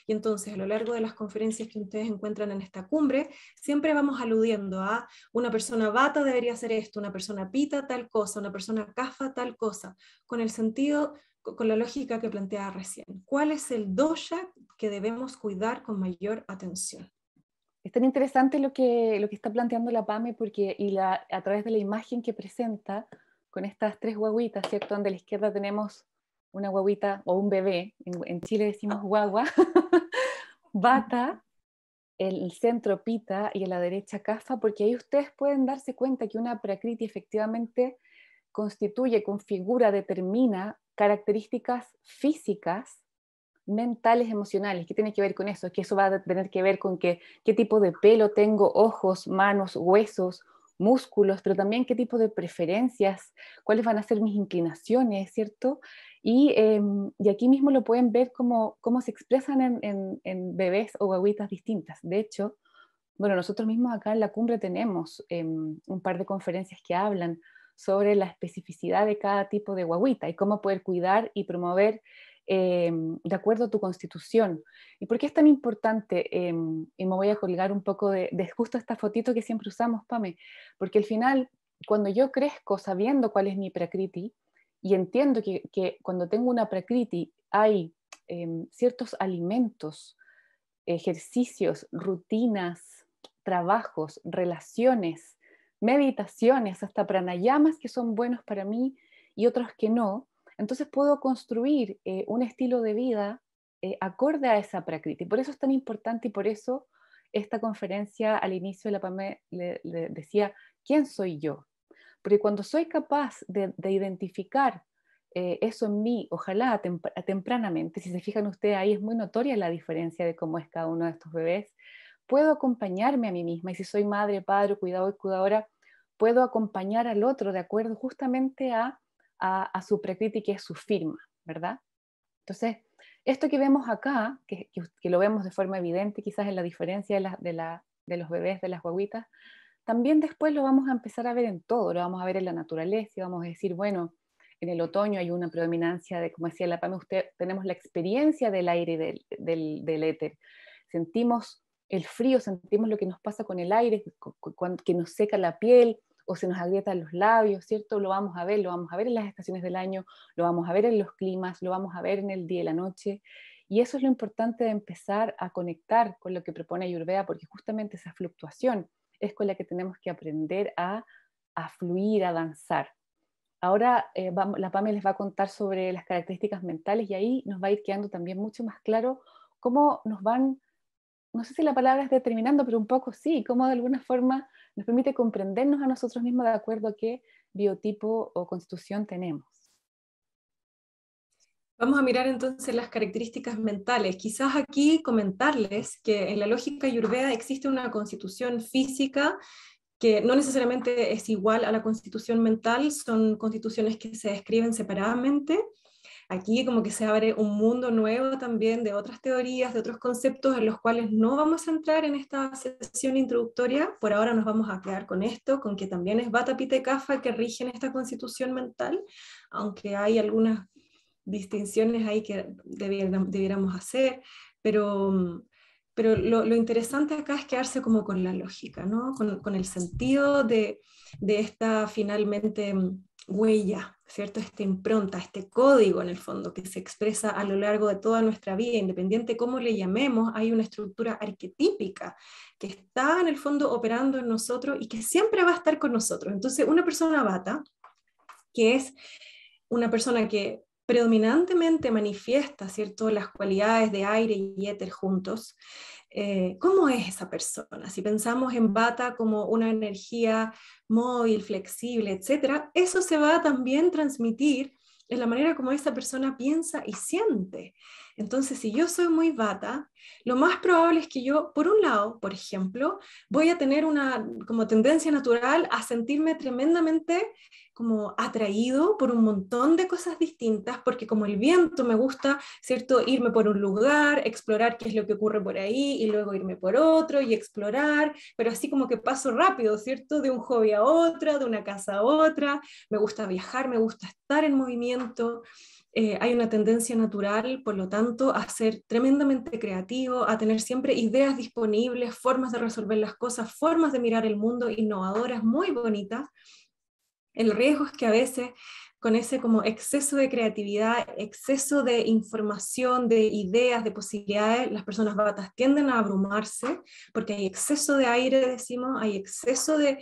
Y entonces a lo largo de las conferencias que ustedes encuentran en esta cumbre, siempre vamos aludiendo a una persona vata debería hacer esto, una persona pita tal cosa, una persona kapha tal cosa, con el sentido, con la lógica que planteaba recién. ¿Cuál es el dosha que debemos cuidar con mayor atención? Es tan interesante lo que está planteando la PAME porque, a través de la imagen que presenta con estas tres guaguitas, ¿cierto? Donde a la izquierda tenemos una guaguita o un bebé, en Chile decimos guagua, Vata, el centro Pita y a la derecha Kapha, porque ahí ustedes pueden darse cuenta que una Prakriti efectivamente constituye, configura, determina características físicas, mentales, emocionales. ¿Qué tiene que ver con eso? Que eso va a tener que ver con qué tipo de pelo tengo, ojos, manos, huesos, músculos, pero también qué tipo de preferencias, cuáles van a ser mis inclinaciones, ¿cierto? Y aquí mismo lo pueden ver cómo se expresan en bebés o guaguitas distintas. De hecho, bueno, nosotros mismos acá en la cumbre tenemos un par de conferencias que hablan sobre la especificidad de cada tipo de guaguita y cómo poder cuidar y promover de acuerdo a tu constitución. ¿Y por qué es tan importante? Y me voy a colgar un poco de justo esta fotito que siempre usamos, Pame, porque al final, cuando yo crezco sabiendo cuál es mi prakriti y entiendo que cuando tengo una prakriti hay ciertos alimentos, ejercicios, rutinas, trabajos, relaciones, meditaciones, hasta pranayamas que son buenos para mí y otros que no, entonces puedo construir un estilo de vida acorde a esa prakriti. Por eso es tan importante y por eso esta conferencia al inicio de la PAME le decía, ¿quién soy yo? Porque cuando soy capaz de identificar eso en mí, ojalá tempranamente, si se fijan ustedes ahí es muy notoria la diferencia de cómo es cada uno de estos bebés, puedo acompañarme a mí misma y si soy madre, padre, cuidador y cuidadora, puedo acompañar al otro de acuerdo justamente a su prakriti, que es su firma, ¿verdad? Entonces, esto que vemos acá, que lo vemos de forma evidente quizás en la diferencia de los bebés, de las guaguitas, también después lo vamos a empezar a ver en todo, lo vamos a ver en la naturaleza y vamos a decir, bueno, en el otoño hay una predominancia de, como decía la PAME, tenemos la experiencia del aire y del éter. Sentimos el frío, sentimos lo que nos pasa con el aire, que nos seca la piel o se nos agrietan los labios, ¿cierto? Lo vamos a ver en las estaciones del año, lo vamos a ver en los climas, lo vamos a ver en el día y la noche. Y eso es lo importante de empezar a conectar con lo que propone Ayurveda, porque justamente esa fluctuación es con la que tenemos que aprender a fluir, a danzar. Ahora la PAME les va a contar sobre las características mentales y ahí nos va a ir quedando también mucho más claro cómo nos van, no sé si la palabra es determinando, pero un poco sí, cómo de alguna forma nos permite comprendernos a nosotros mismos de acuerdo a qué biotipo o constitución tenemos. Vamos a mirar entonces las características mentales. Quizás aquí comentarles que en la lógica ayurveda existe una constitución física que no necesariamente es igual a la constitución mental, son constituciones que se describen separadamente. Aquí como que se abre un mundo nuevo también de otras teorías, de otros conceptos en los cuales no vamos a entrar en esta sesión introductoria. Por ahora nos vamos a quedar con esto, con que también es Vata, Pitta y Kapha que rigen esta constitución mental, aunque hay algunas distinciones ahí que debiéramos hacer. pero lo interesante acá es quedarse como con la lógica, ¿no? Con el sentido de esta finalmente huella, ¿cierto? Esta impronta, este código en el fondo que se expresa a lo largo de toda nuestra vida, independiente de cómo le llamemos, hay una estructura arquetípica que está en el fondo operando en nosotros y que siempre va a estar con nosotros. Entonces, una persona Vata, que es una persona que predominantemente manifiesta, ¿cierto?, las cualidades de aire y éter juntos. ¿Cómo es esa persona? Si pensamos en Vata como una energía móvil, flexible, etcétera, eso se va a también transmitir en la manera como esa persona piensa y siente. Entonces, si yo soy muy Vata, lo más probable es que yo, por un lado, por ejemplo, voy a tener una como tendencia natural a sentirme tremendamente como atraído por un montón de cosas distintas, porque como el viento me gusta, ¿cierto?, irme por un lugar, explorar qué es lo que ocurre por ahí, y luego irme por otro y explorar, pero así como que paso rápido, ¿cierto?, de un hobby a otra, de una casa a otra, me gusta viajar, me gusta estar en movimiento. Hay una tendencia natural, por lo tanto, a ser tremendamente creativo, a tener siempre ideas disponibles, formas de resolver las cosas, formas de mirar el mundo innovadoras, muy bonitas. El riesgo es que a veces con ese como exceso de creatividad, exceso de información, de ideas, de posibilidades, las personas vatas tienden a abrumarse porque hay exceso de aire, decimos, hay exceso de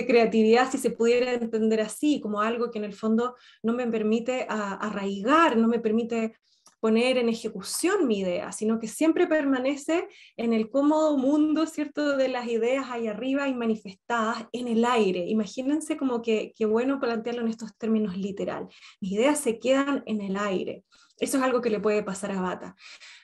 creatividad, si se pudiera entender así, como algo que en el fondo no me permite arraigar, no me permite poner en ejecución mi idea, sino que siempre permanece en el cómodo mundo, ¿cierto?, de las ideas ahí arriba y manifestadas en el aire. Imagínense como que bueno plantearlo en estos términos literal. Mis ideas se quedan en el aire. Eso es algo que le puede pasar a Vata.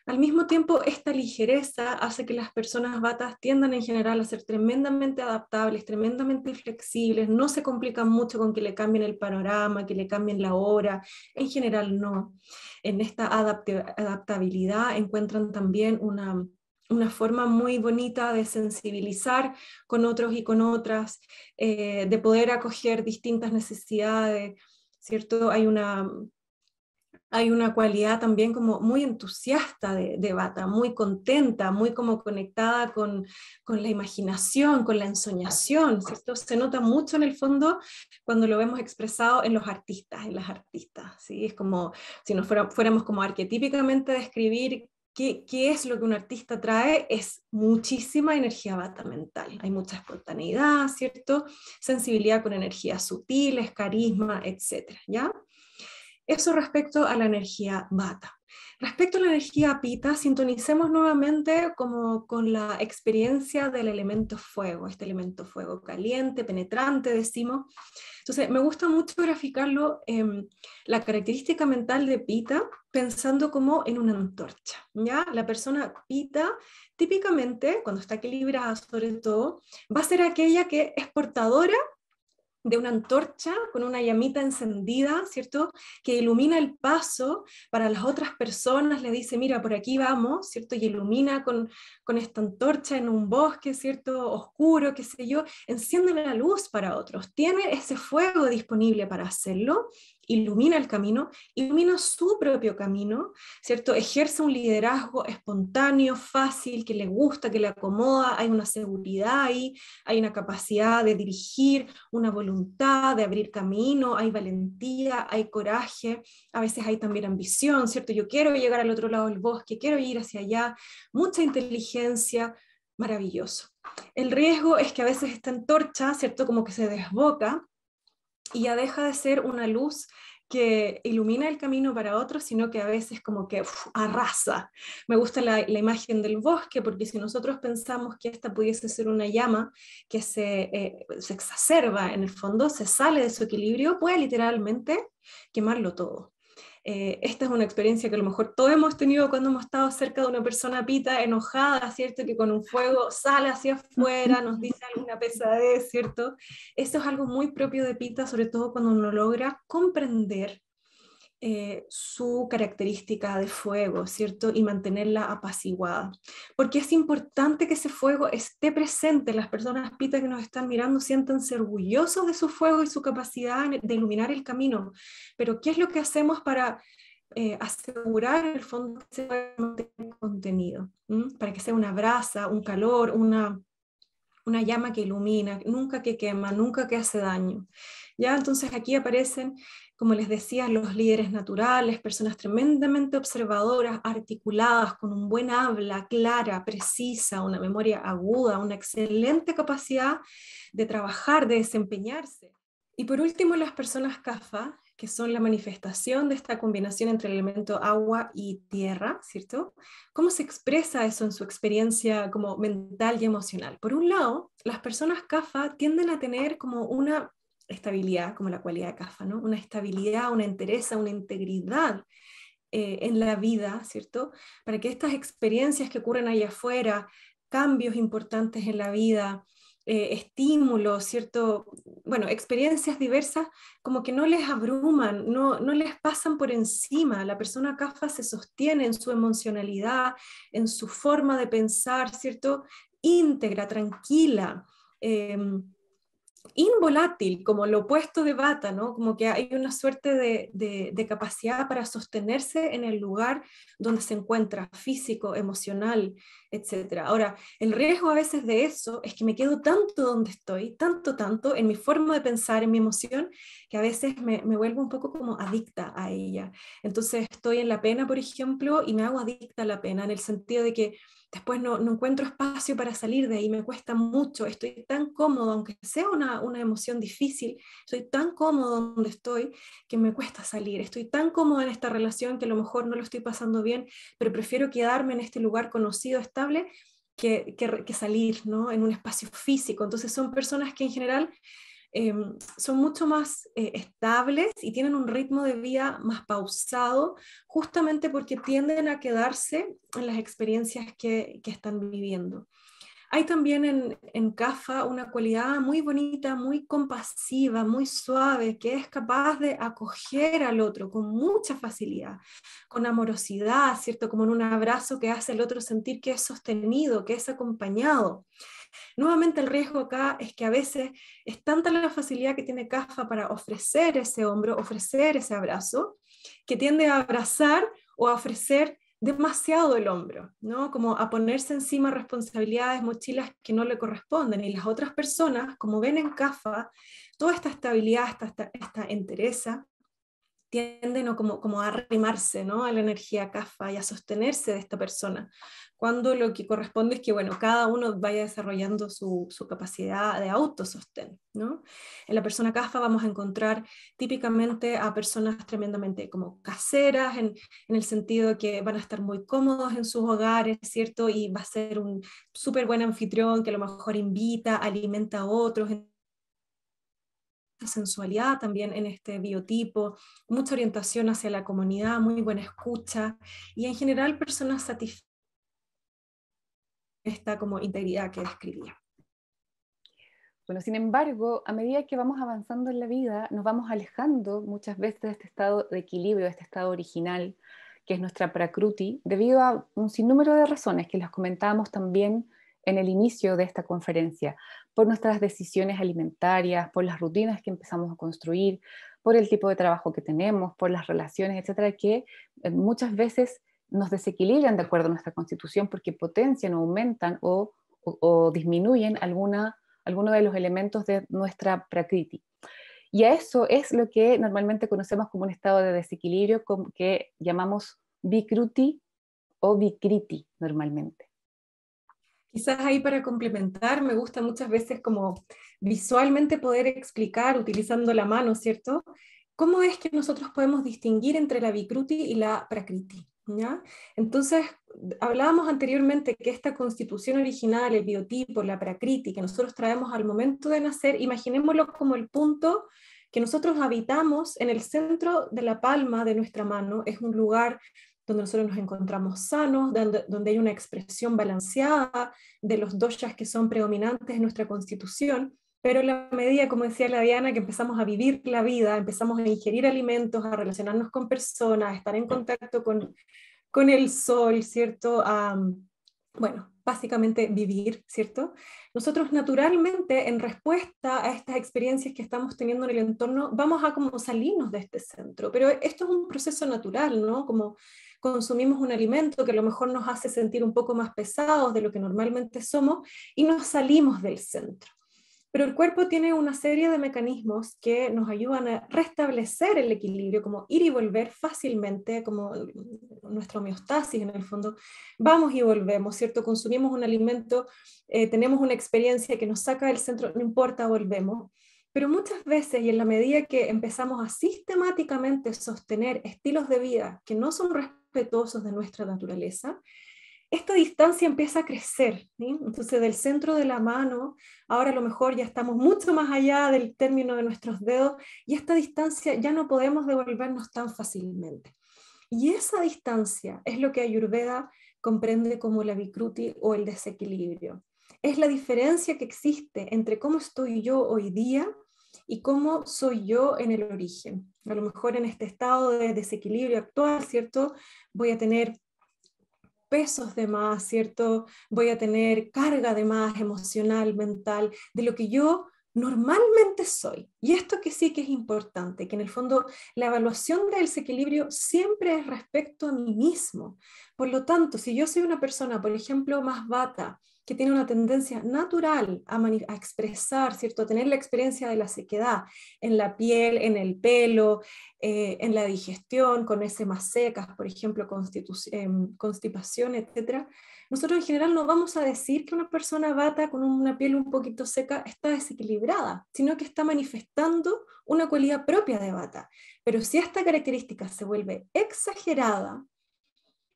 Al mismo tiempo, esta ligereza hace que las personas vatas tiendan en general a ser tremendamente adaptables, tremendamente flexibles, no se complican mucho con que le cambien el panorama, que le cambien la hora, en general no. En esta adaptabilidad encuentran también una forma muy bonita de sensibilizar con otros y con otras, de poder acoger distintas necesidades, ¿cierto? Hay una cualidad también como muy entusiasta de Bata, muy contenta, muy como conectada con la imaginación, con la ensoñación, ¿cierto? Se nota mucho en el fondo cuando lo vemos expresado en los artistas, en las artistas, ¿sí? Es como si nos fuéramos como arquetípicamente a describir qué es lo que un artista trae, es muchísima energía Bata mental, hay mucha espontaneidad, ¿cierto? Sensibilidad con energías sutiles, carisma, etcétera, ¿ya? Eso respecto a la energía Vata. Respecto a la energía Pita, sintonicemos nuevamente como con la experiencia del elemento fuego, este elemento fuego caliente, penetrante, decimos. Entonces, me gusta mucho graficarlo, la característica mental de Pita, pensando como en una antorcha, ¿ya? La persona Pita, típicamente, cuando está equilibrada sobre todo, va a ser aquella que es portadora de una antorcha con una llamita encendida, ¿cierto?, que ilumina el paso para las otras personas, le dice, mira, por aquí vamos, ¿cierto?, y ilumina con esta antorcha en un bosque, ¿cierto?, oscuro, qué sé yo, enciende la luz para otros, tiene ese fuego disponible para hacerlo, ilumina el camino, ilumina su propio camino, ¿cierto?, ejerce un liderazgo espontáneo, fácil, que le gusta, que le acomoda, hay una seguridad ahí, hay una capacidad de dirigir, una voluntad de abrir camino, hay valentía, hay coraje, a veces hay también ambición, ¿cierto? Yo quiero llegar al otro lado del bosque, quiero ir hacia allá, mucha inteligencia, maravilloso. El riesgo es que a veces esta antorcha, ¿cierto?, como que se desboca y ya deja de ser una luz que ilumina el camino para otros, sino que a veces como que arrasa. Me gusta la imagen del bosque, porque si nosotros pensamos que esta pudiese ser una llama que se exacerba en el fondo, se sale de su equilibrio, puede literalmente quemarlo todo. Esta es una experiencia que a lo mejor todos hemos tenido cuando hemos estado cerca de una persona Pita enojada, ¿cierto? Que con un fuego sale hacia afuera, nos dice alguna pesadez, ¿cierto? Eso es algo muy propio de Pita, sobre todo cuando uno logra comprender su característica de fuego, ¿cierto? Y mantenerla apaciguada. Porque es importante que ese fuego esté presente. Las personas Pita que nos están mirando siéntanse orgullosos de su fuego y su capacidad de iluminar el camino. Pero ¿qué es lo que hacemos para asegurar en el fondo que se pueda mantener contenido, para que sea una brasa, un calor, una llama que ilumina, nunca que quema, nunca que hace daño. ¿Ya? Entonces aquí aparecen, como les decía, los líderes naturales, personas tremendamente observadoras, articuladas, con un buen habla, clara, precisa, una memoria aguda, una excelente capacidad de trabajar, de desempeñarse. Y por último, las personas CAFA, que son la manifestación de esta combinación entre el elemento agua y tierra, ¿cierto? ¿Cómo se expresa eso en su experiencia como mental y emocional? Por un lado, las personas CAFA tienden a tener como una estabilidad, como la cualidad de CAFA, ¿no? Una estabilidad, una entereza, una integridad en la vida, ¿cierto? Para que estas experiencias que ocurren allá afuera, cambios importantes en la vida, estímulos, ¿cierto? Bueno, experiencias diversas, como que no les abruman, no les pasan por encima. La persona CAFA se sostiene en su emocionalidad, en su forma de pensar, ¿cierto? Íntegra, tranquila. Involátil, como lo opuesto de Vata, ¿no? Como que hay una suerte de capacidad para sostenerse en el lugar donde se encuentra, físico, emocional, etc. Ahora, el riesgo a veces de eso es que me quedo tanto donde estoy, tanto, en mi forma de pensar, en mi emoción, que a veces me vuelvo un poco como adicta a ella. Entonces estoy en la pena, por ejemplo, y me hago adicta a la pena, en el sentido de que después no encuentro espacio para salir de ahí, me cuesta mucho, estoy tan cómodo, aunque sea una emoción difícil, estoy tan cómodo donde estoy que me cuesta salir, estoy tan cómodo en esta relación que a lo mejor no lo estoy pasando bien, pero prefiero quedarme en este lugar conocido, estable, que salir, ¿no? En un espacio físico. Entonces son personas que en general son mucho más estables y tienen un ritmo de vida más pausado, justamente porque tienden a quedarse en las experiencias que están viviendo. Hay también en CAFA una cualidad muy bonita, muy compasiva, muy suave, que es capaz de acoger al otro con mucha facilidad, con amorosidad, ¿cierto? Como en un abrazo que hace al otro sentir que es sostenido, que es acompañado. Nuevamente el riesgo acá es que a veces es tanta la facilidad que tiene CAFA para ofrecer ese hombro, ofrecer ese abrazo, que tiende a abrazar o a ofrecer demasiado el hombro, ¿no? Como a ponerse encima responsabilidades, mochilas que no le corresponden. Y las otras personas, como ven en CAFA, toda esta estabilidad, esta entereza, tienden como a arrimarse, ¿no? A la energía CAFA y a sostenerse de esta persona, cuando lo que corresponde es que, bueno, cada uno vaya desarrollando su capacidad de autosostén, ¿no? En la persona CAFA vamos a encontrar típicamente a personas tremendamente como caseras, en el sentido de que van a estar muy cómodos en sus hogares, ¿cierto? Y va a ser un súper buen anfitrión que a lo mejor invita, alimenta a otros, sensualidad también en este biotipo, mucha orientación hacia la comunidad, muy buena escucha y en general personas satisfechas de esta como integridad que describía. Bueno, sin embargo, a medida que vamos avanzando en la vida, nos vamos alejando muchas veces de este estado de equilibrio, de este estado original, que es nuestra Prakruti, debido a un sinnúmero de razones que las comentábamos también en el inicio de esta conferencia, por nuestras decisiones alimentarias, por las rutinas que empezamos a construir, por el tipo de trabajo que tenemos, por las relaciones, etcétera, que muchas veces nos desequilibran de acuerdo a nuestra constitución porque potencian o aumentan o disminuyen alguno de los elementos de nuestra prakriti. Y a eso es lo que normalmente conocemos como un estado de desequilibrio que llamamos vikruti o vikriti normalmente. Quizás ahí para complementar, me gusta muchas veces como visualmente poder explicar utilizando la mano, ¿cierto? ¿Cómo es que nosotros podemos distinguir entre la Vikruti y la Prakriti? ¿Ya? Entonces, hablábamos anteriormente que esta constitución original, el biotipo, la Prakriti, que nosotros traemos al momento de nacer, imaginémoslo como el punto que nosotros habitamos en el centro de la palma de nuestra mano, es un lugar donde nosotros nos encontramos sanos, donde hay una expresión balanceada de los doshas que son predominantes en nuestra constitución, pero en la medida, como decía la Diana, que empezamos a vivir la vida, empezamos a ingerir alimentos, a relacionarnos con personas, a estar en contacto con el sol, ¿cierto? Bueno, básicamente vivir, ¿cierto? Nosotros naturalmente, en respuesta a estas experiencias que estamos teniendo en el entorno, vamos a como salirnos de este centro, pero esto es un proceso natural, ¿no? Como consumimos un alimento que a lo mejor nos hace sentir un poco más pesados de lo que normalmente somos y nos salimos del centro. Pero el cuerpo tiene una serie de mecanismos que nos ayudan a restablecer el equilibrio, como ir y volver fácilmente, como nuestra homeostasis en el fondo. Vamos y volvemos, ¿cierto? Consumimos un alimento, tenemos una experiencia que nos saca del centro, no importa, volvemos. Pero muchas veces, y en la medida que empezamos a sistemáticamente sostener estilos de vida que no son respetuosos de nuestra naturaleza, esta distancia empieza a crecer, ¿sí? Entonces del centro de la mano, ahora a lo mejor ya estamos mucho más allá del término de nuestros dedos y esta distancia ya no podemos devolvernos tan fácilmente. Y esa distancia es lo que Ayurveda comprende como la vikruti o el desequilibrio. Es la diferencia que existe entre cómo estoy yo hoy día y cómo soy yo en el origen. A lo mejor en este estado de desequilibrio actual, ¿cierto? Voy a tener pesos de más, ¿cierto? Voy a tener carga de más emocional, mental, de lo que yo normalmente soy. Y esto que sí que es importante, que en el fondo la evaluación del desequilibrio siempre es respecto a mí mismo. Por lo tanto, si yo soy una persona, por ejemplo, más vata, que tiene una tendencia natural a expresar, ¿cierto? A tener la experiencia de la sequedad en la piel, en el pelo, en la digestión, con más secas, por ejemplo, constipación, etc. Nosotros en general no vamos a decir que una persona vata con una piel un poquito seca está desequilibrada, sino que está manifestando una cualidad propia de vata. Pero si esta característica se vuelve exagerada,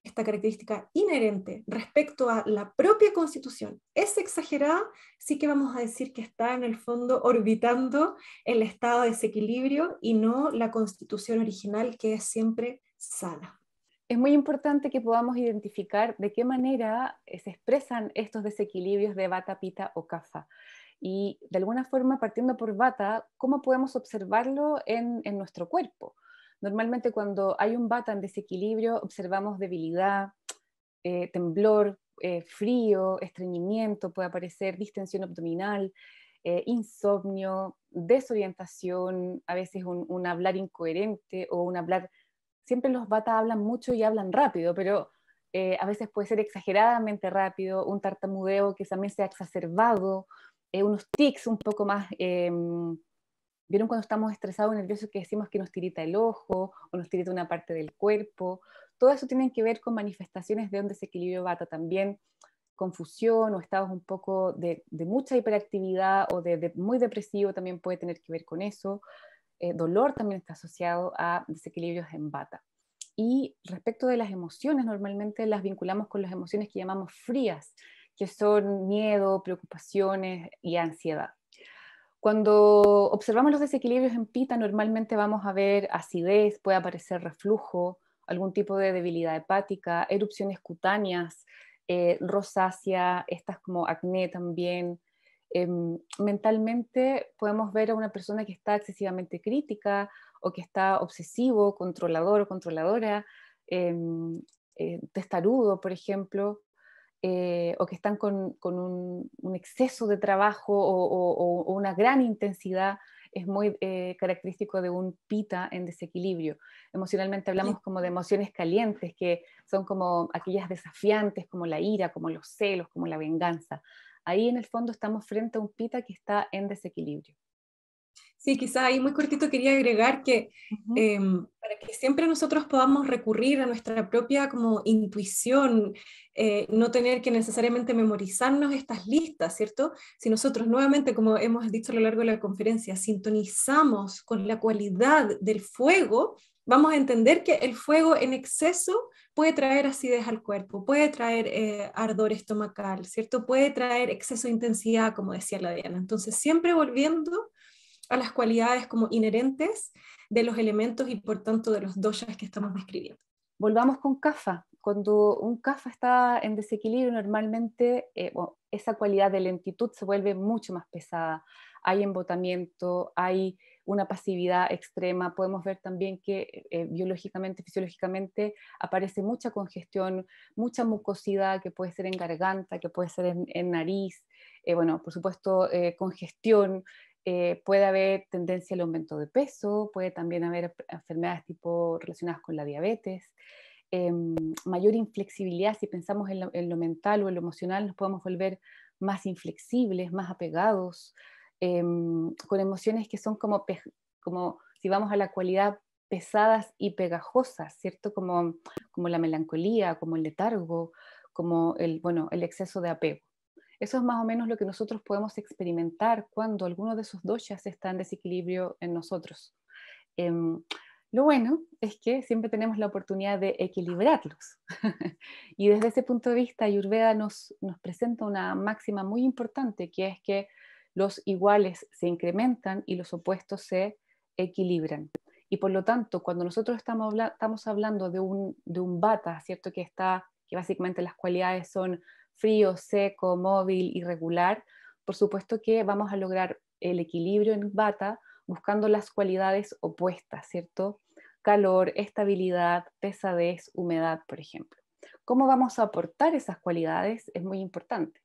esta característica inherente respecto a la propia constitución es exagerada, sí que vamos a decir que está en el fondo orbitando el estado de desequilibrio y no la constitución original que es siempre sana. Es muy importante que podamos identificar de qué manera se expresan estos desequilibrios de Vata, Pitta o Kapha. Y de alguna forma, partiendo por Vata, ¿cómo podemos observarlo en nuestro cuerpo? Normalmente cuando hay un Vata en desequilibrio, observamos debilidad, temblor, frío, estreñimiento, puede aparecer distensión abdominal, insomnio, desorientación, a veces un hablar incoherente o un hablar. Siempre los Vata hablan mucho y hablan rápido, pero a veces puede ser exageradamente rápido, un tartamudeo que también sea exacerbado, unos tics un poco más. ¿Vieron cuando estamos estresados o nerviosos que decimos que nos tirita el ojo o nos tirita una parte del cuerpo? Todo eso tiene que ver con manifestaciones de un desequilibrio Vata también, confusión o estados un poco de mucha hiperactividad o de muy depresivo también puede tener que ver con eso. Dolor también está asociado a desequilibrios en Vata. Y respecto de las emociones, normalmente las vinculamos con las emociones que llamamos frías, que son miedo, preocupaciones y ansiedad. Cuando observamos los desequilibrios en Pitta, normalmente vamos a ver acidez, puede aparecer reflujo, algún tipo de debilidad hepática, erupciones cutáneas, rosácea, estas como acné también. Mentalmente podemos ver a una persona que está excesivamente crítica o que está obsesivo, controlador o controladora, testarudo, por ejemplo, o que están con un exceso de trabajo o una gran intensidad, es muy característico de un Pitta en desequilibrio. Emocionalmente Sí. hablamos como de emociones calientes, que son como aquellas desafiantes, como la ira, como los celos, como la venganza. Ahí en el fondo estamos frente a un Pitta que está en desequilibrio. Sí, quizá ahí muy cortito quería agregar que Ujú. para que siempre nosotros podamos recurrir a nuestra propia como intuición, no tener que necesariamente memorizarnos estas listas, ¿cierto? Si nosotros nuevamente, como hemos dicho a lo largo de la conferencia, sintonizamos con la cualidad del fuego, vamos a entender que el fuego en exceso puede traer acidez al cuerpo, puede traer ardor estomacal, ¿cierto? Puede traer exceso de intensidad, como decía la Diana. Entonces, siempre volviendo a las cualidades como inherentes de los elementos y por tanto de los doshas que estamos describiendo. Volvamos con Kapha. Cuando un Kapha está en desequilibrio, normalmente esa cualidad de lentitud se vuelve mucho más pesada. Hay embotamiento, hay una pasividad extrema. Podemos ver también que biológicamente, fisiológicamente, aparece mucha congestión, mucha mucosidad, que puede ser en garganta, que puede ser en nariz, bueno, por supuesto, congestión. Puede haber tendencia al aumento de peso, puede también haber enfermedades tipo relacionadas con la diabetes, mayor inflexibilidad. Si pensamos en lo mental o en lo emocional, nos podemos volver más inflexibles, más apegados, con emociones que son como, si vamos a la cualidad, pesadas y pegajosas, ¿cierto? Como la melancolía, como el letargo, como el exceso de apego. Eso es más o menos lo que nosotros podemos experimentar cuando alguno de esos doshas está en desequilibrio en nosotros. Em, lo bueno es que siempre tenemos la oportunidad de equilibrarlos. Y desde ese punto de vista, Ayurveda nos presenta una máxima muy importante, que es que los iguales se incrementan y los opuestos se equilibran. Y por lo tanto, cuando nosotros estamos hablando de un vata, ¿cierto? Que básicamente las cualidades son frío, seco, móvil, irregular, por supuesto que vamos a lograr el equilibrio en vata buscando las cualidades opuestas, ¿cierto? Calor, estabilidad, pesadez, humedad, por ejemplo. ¿Cómo vamos a aportar esas cualidades? Es muy importante.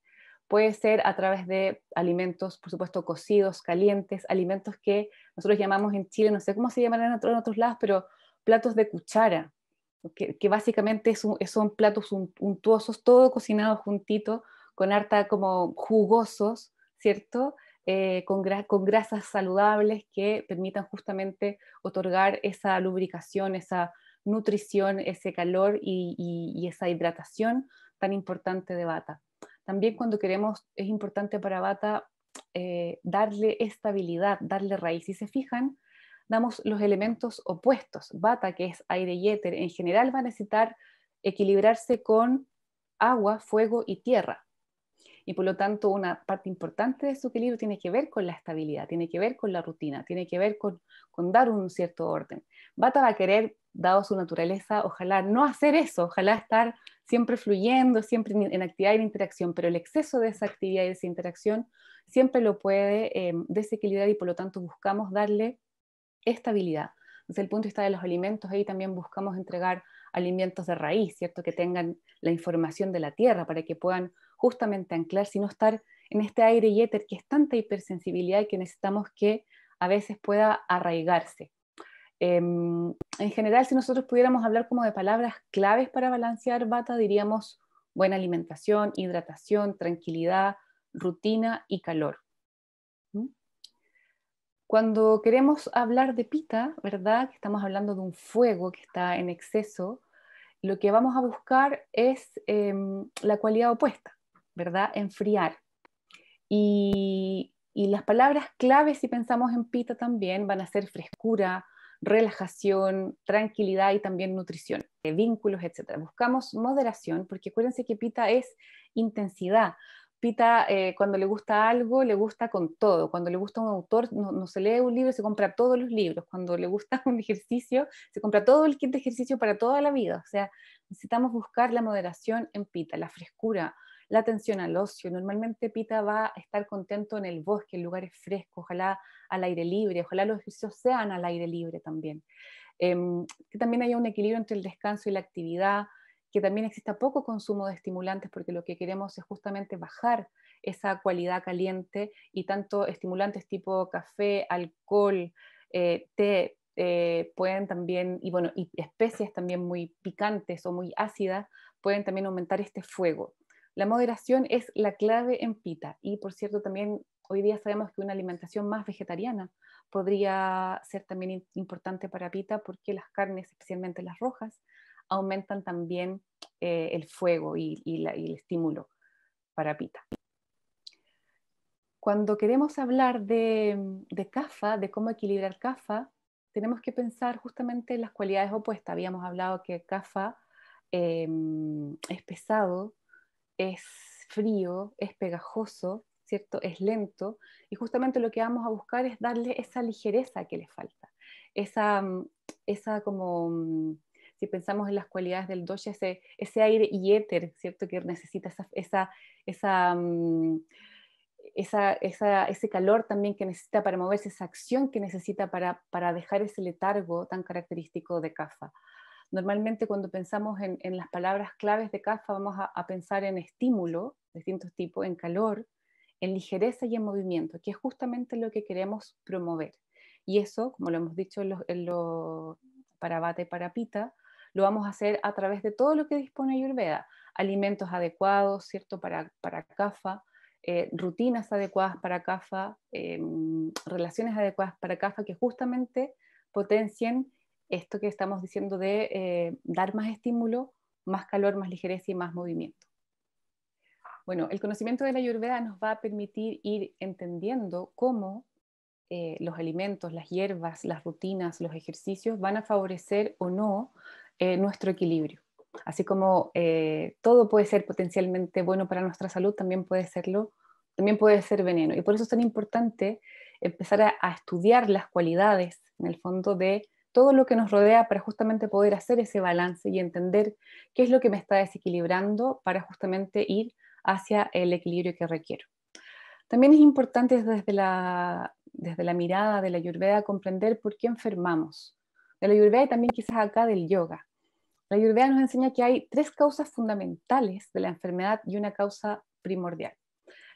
Puede ser a través de alimentos, por supuesto, cocidos, calientes, alimentos que nosotros llamamos en Chile, no sé cómo se llaman en otros lados, pero platos de cuchara, que básicamente son platos untuosos, todo cocinado juntito, con harta como jugosos, ¿cierto? Con grasas saludables que permitan justamente otorgar esa lubricación, esa nutrición, ese calor y esa hidratación tan importante de Vata. También cuando es importante para Vata darle estabilidad, darle raíz. Si se fijan, damos los elementos opuestos. Vata, que es aire y éter, en general va a necesitar equilibrarse con agua, fuego y tierra. Y por lo tanto, una parte importante de su equilibrio tiene que ver con la estabilidad, tiene que ver con la rutina, tiene que ver con dar un cierto orden. Vata va a querer, dado su naturaleza, ojalá no hacer eso, ojalá estar siempre fluyendo, siempre en actividad y en interacción, pero el exceso de esa actividad y de esa interacción siempre lo puede desequilibrar y por lo tanto buscamos darle estabilidad. Desde el punto de vista de los alimentos, ahí también buscamos entregar alimentos de raíz, ¿cierto? Que tengan la información de la tierra para que puedan justamente anclar, sino estar en este aire y éter que es tanta hipersensibilidad y que necesitamos que a veces pueda arraigarse. En general, si nosotros pudiéramos hablar como de palabras claves para balancear Vata, diríamos buena alimentación, hidratación, tranquilidad, rutina y calor. ¿Mm? Cuando queremos hablar de Pita, ¿verdad? Que estamos hablando de un fuego que está en exceso, lo que vamos a buscar es la cualidad opuesta, ¿verdad? Enfriar. Y las palabras claves, si pensamos en Pita también, van a ser frescura, relajación, tranquilidad y también nutrición, vínculos, etc. Buscamos moderación, porque acuérdense que Pita es intensidad. Pita, cuando le gusta algo, le gusta con todo. Cuando le gusta un autor, no se lee un libro, se compra todos los libros. Cuando le gusta un ejercicio, se compra todo el kit de ejercicio para toda la vida. O sea, necesitamos buscar la moderación en Pita, la frescura, la atención al ocio. Normalmente Pita va a estar contento en el bosque, en lugares frescos, ojalá al aire libre, ojalá los ejercicios sean al aire libre también. Que también haya un equilibrio entre el descanso y la actividad, que también exista poco consumo de estimulantes, porque lo que queremos es justamente bajar esa cualidad caliente y tanto estimulantes tipo café, alcohol, té, pueden también, y bueno, y especias también muy picantes o muy ácidas, pueden también aumentar este fuego. La moderación es la clave en Pita y por cierto también hoy día sabemos que una alimentación más vegetariana podría ser también importante para Pita porque las carnes, especialmente las rojas, aumentan también el fuego y el estímulo para Pita. Cuando queremos hablar de Kapha, de cómo equilibrar Kapha, tenemos que pensar justamente en las cualidades opuestas. Habíamos hablado que Kapha es pesado, es frío, es pegajoso, ¿cierto? Es lento, y justamente lo que vamos a buscar es darle esa ligereza que le falta, esa como, si pensamos en las cualidades del dosha, ese aire y éter, ¿cierto? Que necesita esa ese calor también que necesita para moverse, esa acción que necesita para dejar ese letargo tan característico de Kapha. Normalmente cuando pensamos en las palabras claves de Kapha vamos a pensar en estímulo de distintos tipos, en calor, en ligereza y en movimiento, que es justamente lo que queremos promover. Y eso, como lo hemos dicho para Vata y para Pitta, lo vamos a hacer a través de todo lo que dispone Ayurveda. Alimentos adecuados, ¿cierto? Para Kapha, rutinas adecuadas para Kapha, relaciones adecuadas para Kapha, que justamente potencien esto que estamos diciendo de dar más estímulo, más calor, más ligereza y más movimiento. Bueno, el conocimiento de la Ayurveda nos va a permitir ir entendiendo cómo los alimentos, las hierbas, las rutinas, los ejercicios van a favorecer o no nuestro equilibrio. Así como todo puede ser potencialmente bueno para nuestra salud, también puede ser veneno. Y por eso es tan importante empezar a estudiar las cualidades, en el fondo, de todo lo que nos rodea para justamente poder hacer ese balance y entender qué es lo que me está desequilibrando para justamente ir hacia el equilibrio que requiero. También es importante desde la mirada de la Ayurveda comprender por qué enfermamos. De la Ayurveda y también quizás acá del yoga. La Ayurveda nos enseña que hay 3 causas fundamentales de la enfermedad y una causa primordial.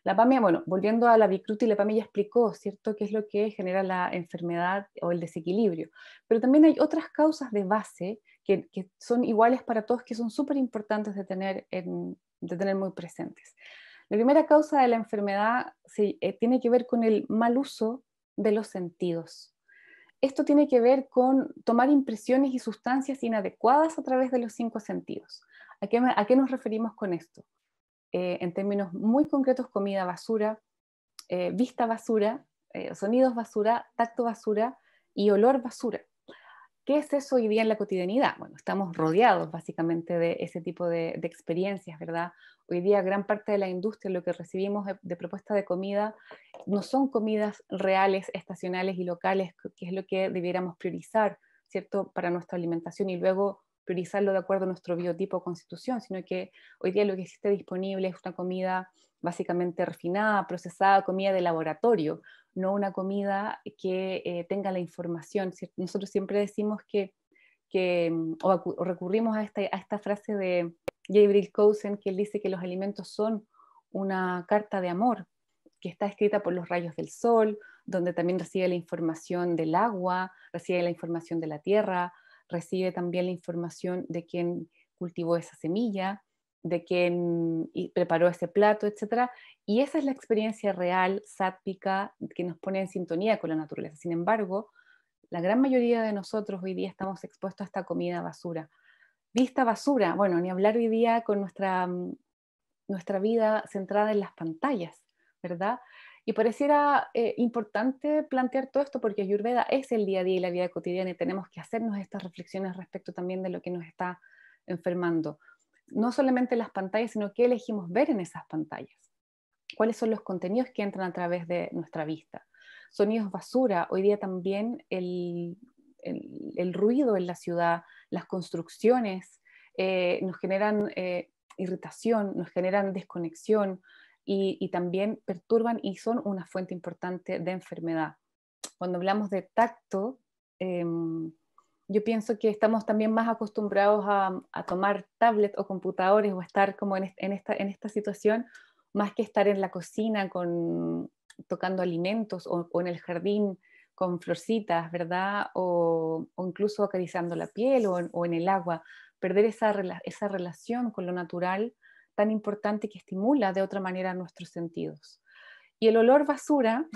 La Pamia, bueno, volviendo a la Vikruti, la Pamia ya explicó, ¿cierto?, qué es lo que genera la enfermedad o el desequilibrio. Pero también hay otras causas de base que son iguales para todos, que son súper importantes de tener muy presentes. La primera causa de la enfermedad tiene que ver con el mal uso de los sentidos. Esto tiene que ver con tomar impresiones y sustancias inadecuadas a través de los 5 sentidos. ¿A qué nos referimos con esto? En términos muy concretos, comida basura, vista basura, sonidos basura, tacto basura y olor basura. ¿Qué es eso hoy día en la cotidianidad? Bueno, estamos rodeados básicamente de ese tipo de experiencias, ¿verdad? Hoy día gran parte de la industria, lo que recibimos de propuesta de comida, no son comidas reales, estacionales y locales, que es lo que debiéramos priorizar, ¿cierto?, para nuestra alimentación y luego priorizarlo de acuerdo a nuestro biotipo o constitución, sino que hoy día lo que existe disponible es una comida básicamente refinada, procesada, comida de laboratorio, no una comida que tenga la información. Nosotros siempre decimos o recurrimos a esta frase de Gabriel Cousin, que él dice que los alimentos son una carta de amor, que está escrita por los rayos del sol, donde también recibe la información del agua, recibe la información de la tierra, recibe también la información de quién cultivó esa semilla, de quién preparó ese plato, etc. Y esa es la experiencia real, sátvica, que nos pone en sintonía con la naturaleza. Sin embargo, la gran mayoría de nosotros hoy día estamos expuestos a esta comida basura. Vista basura, bueno, ni hablar hoy día con nuestra vida centrada en las pantallas, ¿verdad? Y pareciera importante plantear todo esto porque Ayurveda es el día a día y la vida cotidiana y tenemos que hacernos estas reflexiones respecto también de lo que nos está enfermando. No solamente las pantallas, sino qué elegimos ver en esas pantallas. ¿Cuáles son los contenidos que entran a través de nuestra vista? Sonidos basura, hoy día también el ruido en la ciudad, las construcciones nos generan irritación, nos generan desconexión y también perturban y son una fuente importante de enfermedad. Cuando hablamos de tacto, yo pienso que estamos también más acostumbrados a tomar tablet o computadores o estar como en esta situación, más que estar en la cocina tocando alimentos o en el jardín con florcitas, ¿verdad? O incluso acariciando la piel o en el agua. Perder esa relación con lo natural tan importante que estimula de otra manera nuestros sentidos. Y el olor basura,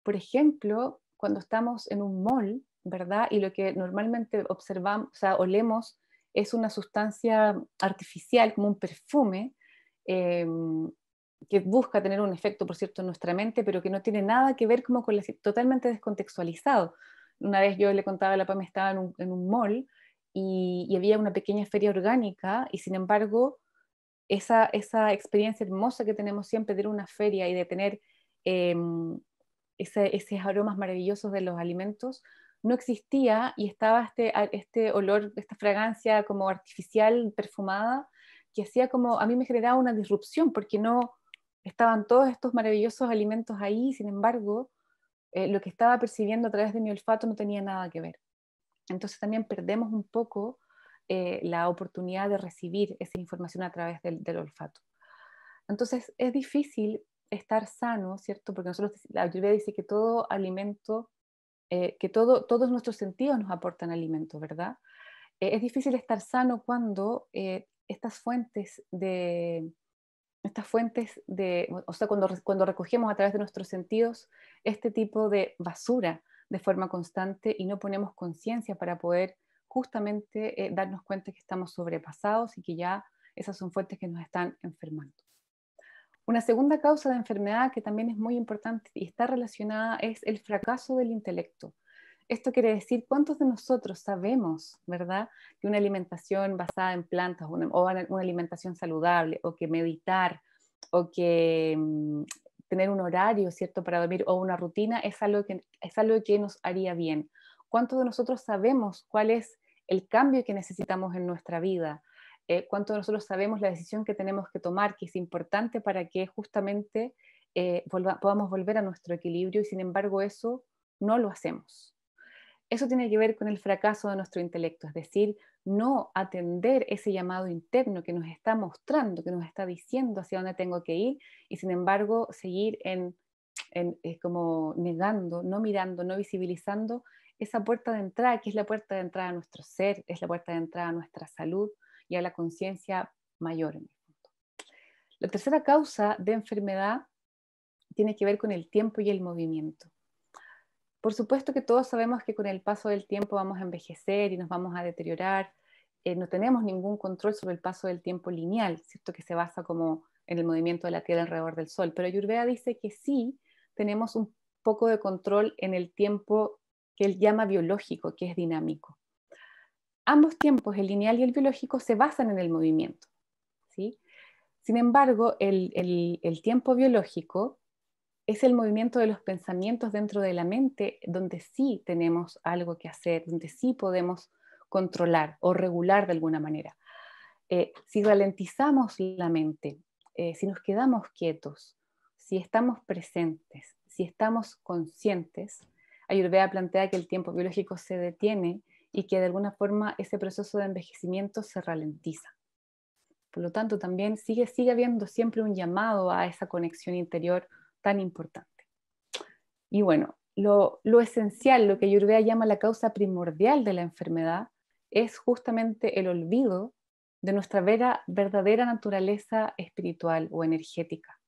por ejemplo, cuando estamos en un mall, ¿verdad? Y lo que normalmente observamos, o sea, olemos, es una sustancia artificial, como un perfume, eh, que busca tener un efecto, por cierto, en nuestra mente, pero que no tiene nada que ver como totalmente descontextualizado. Una vez yo le contaba a la PAM, estaba en un mall y había una pequeña feria orgánica y sin embargo esa experiencia hermosa que tenemos siempre de ir a una feria y de tener esos aromas maravillosos de los alimentos, no existía y estaba este olor, esta fragancia como artificial, perfumada, que hacía como, a mí me generaba una disrupción porque no estaban todos estos maravillosos alimentos ahí, sin embargo, lo que estaba percibiendo a través de mi olfato no tenía nada que ver. Entonces también perdemos un poco la oportunidad de recibir esa información a través del olfato. Entonces es difícil estar sano, ¿cierto? Porque la Ayurveda dice que todo alimento, todos nuestros sentidos nos aportan alimento, ¿verdad? Es difícil estar sano cuando estas fuentes de, o sea, cuando recogemos a través de nuestros sentidos este tipo de basura de forma constante y no ponemos conciencia para poder justamente darnos cuenta que estamos sobrepasados y que ya esas son fuentes que nos están enfermando. Una segunda causa de enfermedad que también es muy importante y está relacionada es el fracaso del intelecto. Esto quiere decir cuántos de nosotros sabemos, ¿verdad?, que una alimentación basada en plantas o una alimentación saludable, o que meditar, o que tener un horario, ¿cierto?, para dormir, o una rutina es algo que nos haría bien. ¿Cuántos de nosotros sabemos cuál es el cambio que necesitamos en nuestra vida? ¿Cuántos de nosotros sabemos la decisión que tenemos que tomar, que es importante para que justamente podamos volver a nuestro equilibrio, y sin embargo eso no lo hacemos? Eso tiene que ver con el fracaso de nuestro intelecto, es decir, no atender ese llamado interno que nos está mostrando, que nos está diciendo hacia dónde tengo que ir, y sin embargo seguir como negando, no mirando, no visibilizando esa puerta de entrada, que es la puerta de entrada a nuestro ser, es la puerta de entrada a nuestra salud y a la conciencia mayor en el fondo. La tercera causa de enfermedad tiene que ver con el tiempo y el movimiento. Por supuesto que todos sabemos que con el paso del tiempo vamos a envejecer y nos vamos a deteriorar. No tenemos ningún control sobre el paso del tiempo lineal, ¿cierto?, que se basa como en el movimiento de la Tierra alrededor del Sol. Pero Ayurveda dice que sí tenemos un poco de control en el tiempo que él llama biológico, que es dinámico. Ambos tiempos, el lineal y el biológico, se basan en el movimiento, ¿sí? Sin embargo, el tiempo biológico es el movimiento de los pensamientos dentro de la mente, donde sí tenemos algo que hacer, donde sí podemos controlar o regular de alguna manera. Si ralentizamos la mente, si nos quedamos quietos, si estamos presentes, si estamos conscientes, Ayurveda plantea que el tiempo biológico se detiene y que de alguna forma ese proceso de envejecimiento se ralentiza. Por lo tanto, también sigue habiendo siempre un llamado a esa conexión interior tan importante. Y bueno, lo esencial, lo que Ayurveda llama la causa primordial de la enfermedad, es justamente el olvido de nuestra verdadera naturaleza espiritual o energética.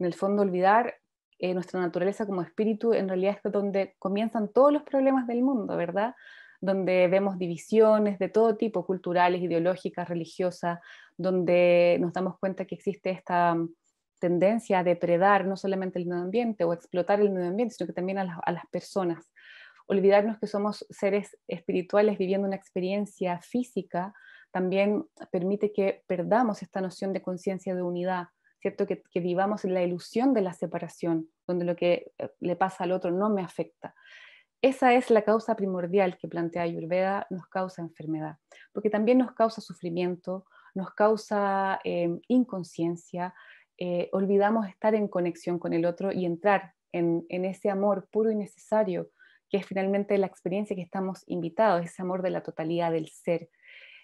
En el fondo, olvidar nuestra naturaleza como espíritu en realidad es donde comienzan todos los problemas del mundo, ¿verdad? Donde vemos divisiones de todo tipo, culturales, ideológicas, religiosas, donde nos damos cuenta que existe esta tendencia a depredar no solamente el medio ambiente o explotar el medio ambiente, sino que también a las personas. Olvidarnos que somos seres espirituales viviendo una experiencia física también permite que perdamos esta noción de conciencia de unidad, ¿cierto? Que vivamos en la ilusión de la separación, donde lo que le pasa al otro no me afecta. Esa es la causa primordial que plantea Ayurveda, nos causa enfermedad, porque también nos causa sufrimiento, nos causa inconsciencia, olvidamos estar en conexión con el otro y entrar en ese amor puro y necesario, que es finalmente la experiencia que estamos invitados, ese amor de la totalidad del ser.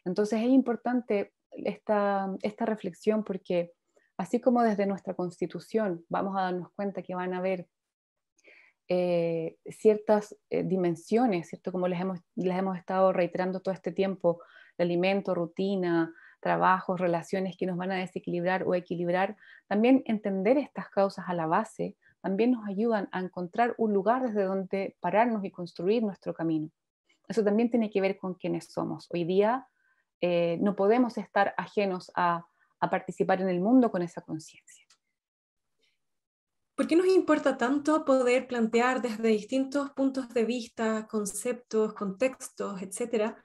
Entonces es importante esta reflexión, porque así como desde nuestra Constitución vamos a darnos cuenta que van a haber ciertas dimensiones, ¿cierto? Como les hemos estado reiterando todo este tiempo, el alimento, rutina, trabajos, relaciones que nos van a desequilibrar o equilibrar, también entender estas causas a la base también nos ayudan a encontrar un lugar desde donde pararnos y construir nuestro camino. Eso también tiene que ver con quiénes somos. Hoy día no podemos estar ajenos a participar en el mundo con esa conciencia. ¿Por qué nos importa tanto poder plantear desde distintos puntos de vista, conceptos, contextos, etcétera,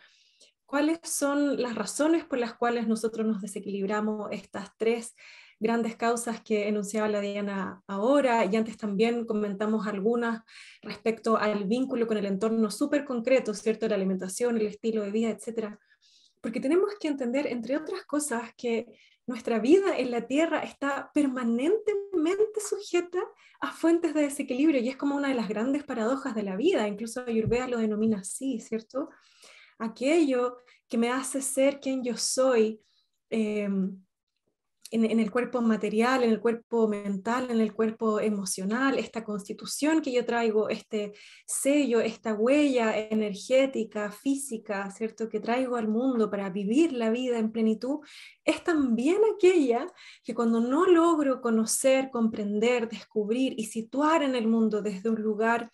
cuáles son las razones por las cuales nosotros nos desequilibramos, estas tres grandes causas que enunciaba la Diana ahora, y antes también comentamos algunas respecto al vínculo con el entorno súper concreto, ¿cierto? La alimentación, el estilo de vida, etcétera? Porque tenemos que entender, entre otras cosas, que nuestra vida en la Tierra está permanentemente sujeta a fuentes de desequilibrio, y es como una de las grandes paradojas de la vida. Incluso Ayurveda lo denomina así, ¿cierto? Aquello que me hace ser quien yo soy, eh, en el cuerpo material, en el cuerpo mental, en el cuerpo emocional, esta constitución que yo traigo, este sello, esta huella energética, física, ¿cierto?, que traigo al mundo para vivir la vida en plenitud, es también aquella que cuando no logro conocer, comprender, descubrir y situar en el mundo desde un lugar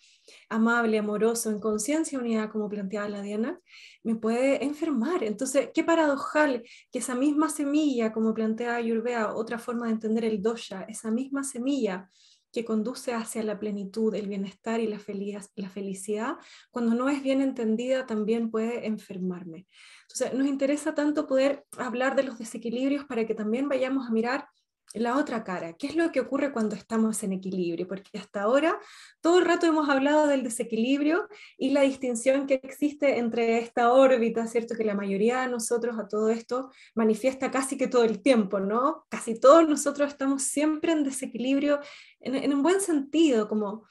amable, amoroso, en conciencia y unidad, como planteaba la Diana, me puede enfermar. Entonces, qué paradojal que esa misma semilla, como plantea Ayurveda, otra forma de entender el dosha, esa misma semilla que conduce hacia la plenitud, el bienestar y la felicidad, cuando no es bien entendida, también puede enfermarme. Entonces, nos interesa tanto poder hablar de los desequilibrios para que también vayamos a mirar la otra cara. ¿Qué es lo que ocurre cuando estamos en equilibrio? Porque hasta ahora todo el rato hemos hablado del desequilibrio y la distinción que existe entre esta órbita, ¿cierto? Que la mayoría de nosotros a todo esto manifiesta casi que todo el tiempo, ¿no? Casi todos nosotros estamos siempre en desequilibrio, en un buen sentido, como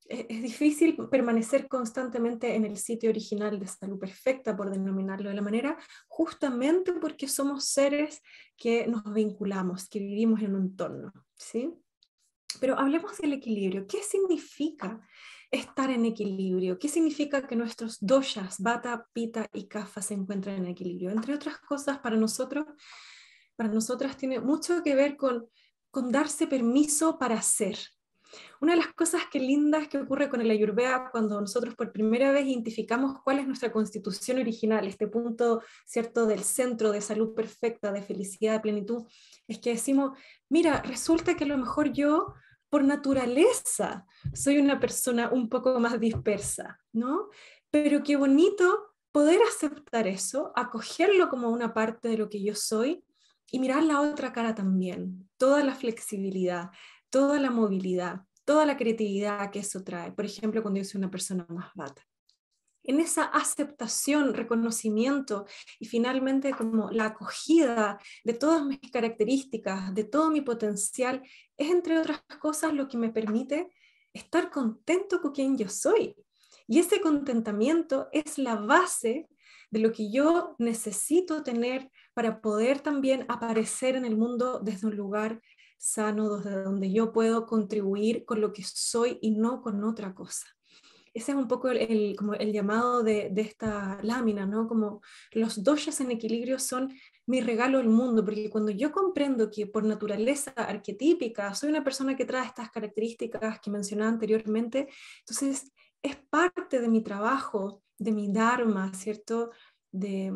es difícil permanecer constantemente en el sitio original de salud perfecta, por denominarlo de la manera, justamente porque somos seres que nos vinculamos, que vivimos en un entorno, ¿sí? Pero hablemos del equilibrio. ¿Qué significa estar en equilibrio? ¿Qué significa que nuestros doshas, vata, pitta y kapha, se encuentran en equilibrio? Entre otras cosas, para nosotros, para nosotras tiene mucho que ver con darse permiso para ser. Una de las cosas que lindas que ocurre con el Ayurveda cuando nosotros por primera vez identificamos cuál es nuestra constitución original, este punto, ¿cierto?, del centro de salud perfecta, de felicidad, de plenitud, es que decimos, mira, resulta que a lo mejor yo, por naturaleza, soy una persona un poco más dispersa, ¿no? Pero qué bonito poder aceptar eso, acogerlo como una parte de lo que yo soy y mirar la otra cara también, toda la flexibilidad, toda la movilidad, toda la creatividad que eso trae. Por ejemplo, cuando yo soy una persona más vata. En esa aceptación, reconocimiento y finalmente como la acogida de todas mis características, de todo mi potencial, es entre otras cosas lo que me permite estar contento con quien yo soy. Y ese contentamiento es la base de lo que yo necesito tener para poder también aparecer en el mundo desde un lugar sano, desde donde yo puedo contribuir con lo que soy y no con otra cosa. Ese es un poco como el llamado de esta lámina, ¿no? Como los doshas en equilibrio son mi regalo al mundo, porque cuando yo comprendo que por naturaleza arquetípica soy una persona que trae estas características que mencionaba anteriormente, entonces es parte de mi trabajo, de mi dharma, ¿cierto? De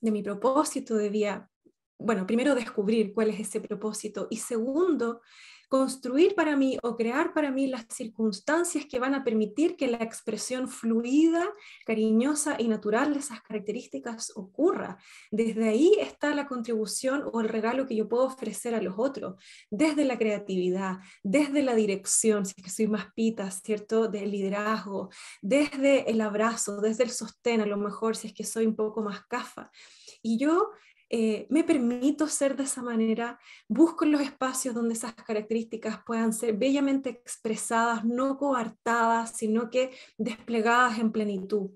mi propósito de vida. Bueno, primero descubrir cuál es ese propósito y segundo, construir para mí o crear para mí las circunstancias que van a permitir que la expresión fluida, cariñosa y natural de esas características ocurra. Desde ahí está la contribución o el regalo que yo puedo ofrecer a los otros, desde la creatividad, desde la dirección, si es que soy más pita, ¿cierto?, del liderazgo, desde el abrazo, desde el sostén, a lo mejor si es que soy un poco más kapha. Y yo me permito ser de esa manera, busco los espacios donde esas características puedan ser bellamente expresadas, no coartadas, sino que desplegadas en plenitud.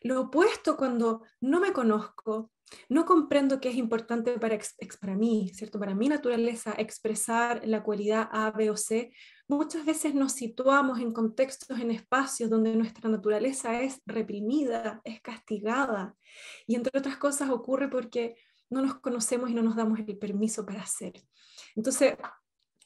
Lo opuesto cuando no me conozco, no comprendo qué es importante para mí, ¿cierto? Para mi naturaleza, expresar la cualidad A, B o C, muchas veces nos situamos en contextos, en espacios donde nuestra naturaleza es reprimida, es castigada. Y entre otras cosas ocurre porque no nos conocemos y no nos damos el permiso para hacer. Entonces,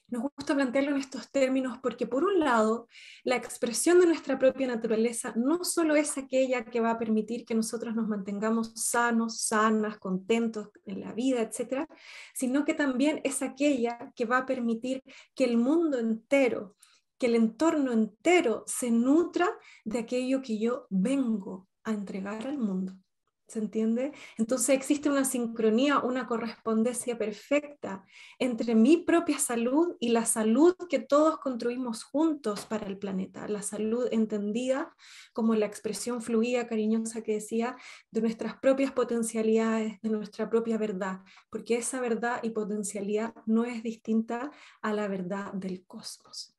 nos gusta plantearlo en estos términos porque, por un lado, la expresión de nuestra propia naturaleza no solo es aquella que va a permitir que nosotros nos mantengamos sanos, sanas, contentos en la vida, etcétera, sino que también es aquella que va a permitir que el mundo entero, que el entorno entero se nutra de aquello que yo vengo a entregar al mundo. ¿Se entiende? Entonces existe una sincronía, una correspondencia perfecta entre mi propia salud y la salud que todos construimos juntos para el planeta. La salud entendida como la expresión fluida, cariñosa que decía, de nuestras propias potencialidades, de nuestra propia verdad, porque esa verdad y potencialidad no es distinta a la verdad del cosmos.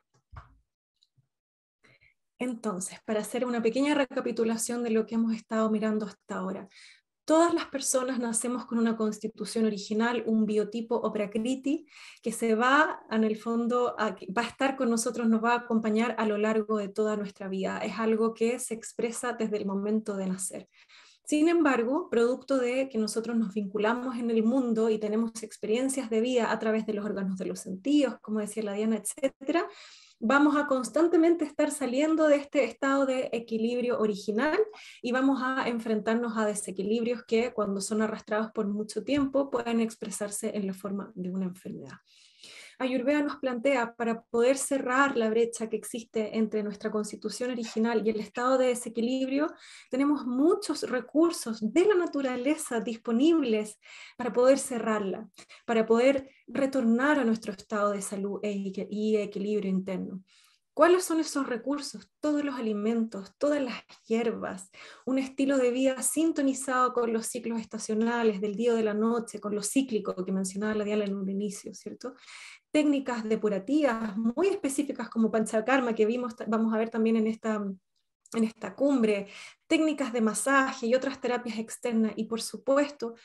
Entonces, para hacer una pequeña recapitulación de lo que hemos estado mirando hasta ahora, todas las personas nacemos con una constitución original, un biotipo o prakriti, que se va, en el fondo, va a estar con nosotros, nos va a acompañar a lo largo de toda nuestra vida. Es algo que se expresa desde el momento de nacer. Sin embargo, producto de que nosotros nos vinculamos en el mundo y tenemos experiencias de vida a través de los órganos de los sentidos, como decía la Diana, etcétera, vamos a constantemente estar saliendo de este estado de equilibrio original y vamos a enfrentarnos a desequilibrios que cuando son arrastrados por mucho tiempo pueden expresarse en la forma de una enfermedad. Ayurveda nos plantea, para poder cerrar la brecha que existe entre nuestra constitución original y el estado de desequilibrio, tenemos muchos recursos de la naturaleza disponibles para poder cerrarla, para poder retornar a nuestro estado de salud y equilibrio interno. ¿Cuáles son esos recursos? Todos los alimentos, todas las hierbas, un estilo de vida sintonizado con los ciclos estacionales del día o de la noche, con lo cíclico que mencionaba la Diana en un inicio, ¿cierto? Técnicas depurativas muy específicas como Panchakarma, que vamos a ver también en esta cumbre, técnicas de masaje y otras terapias externas, y por supuesto,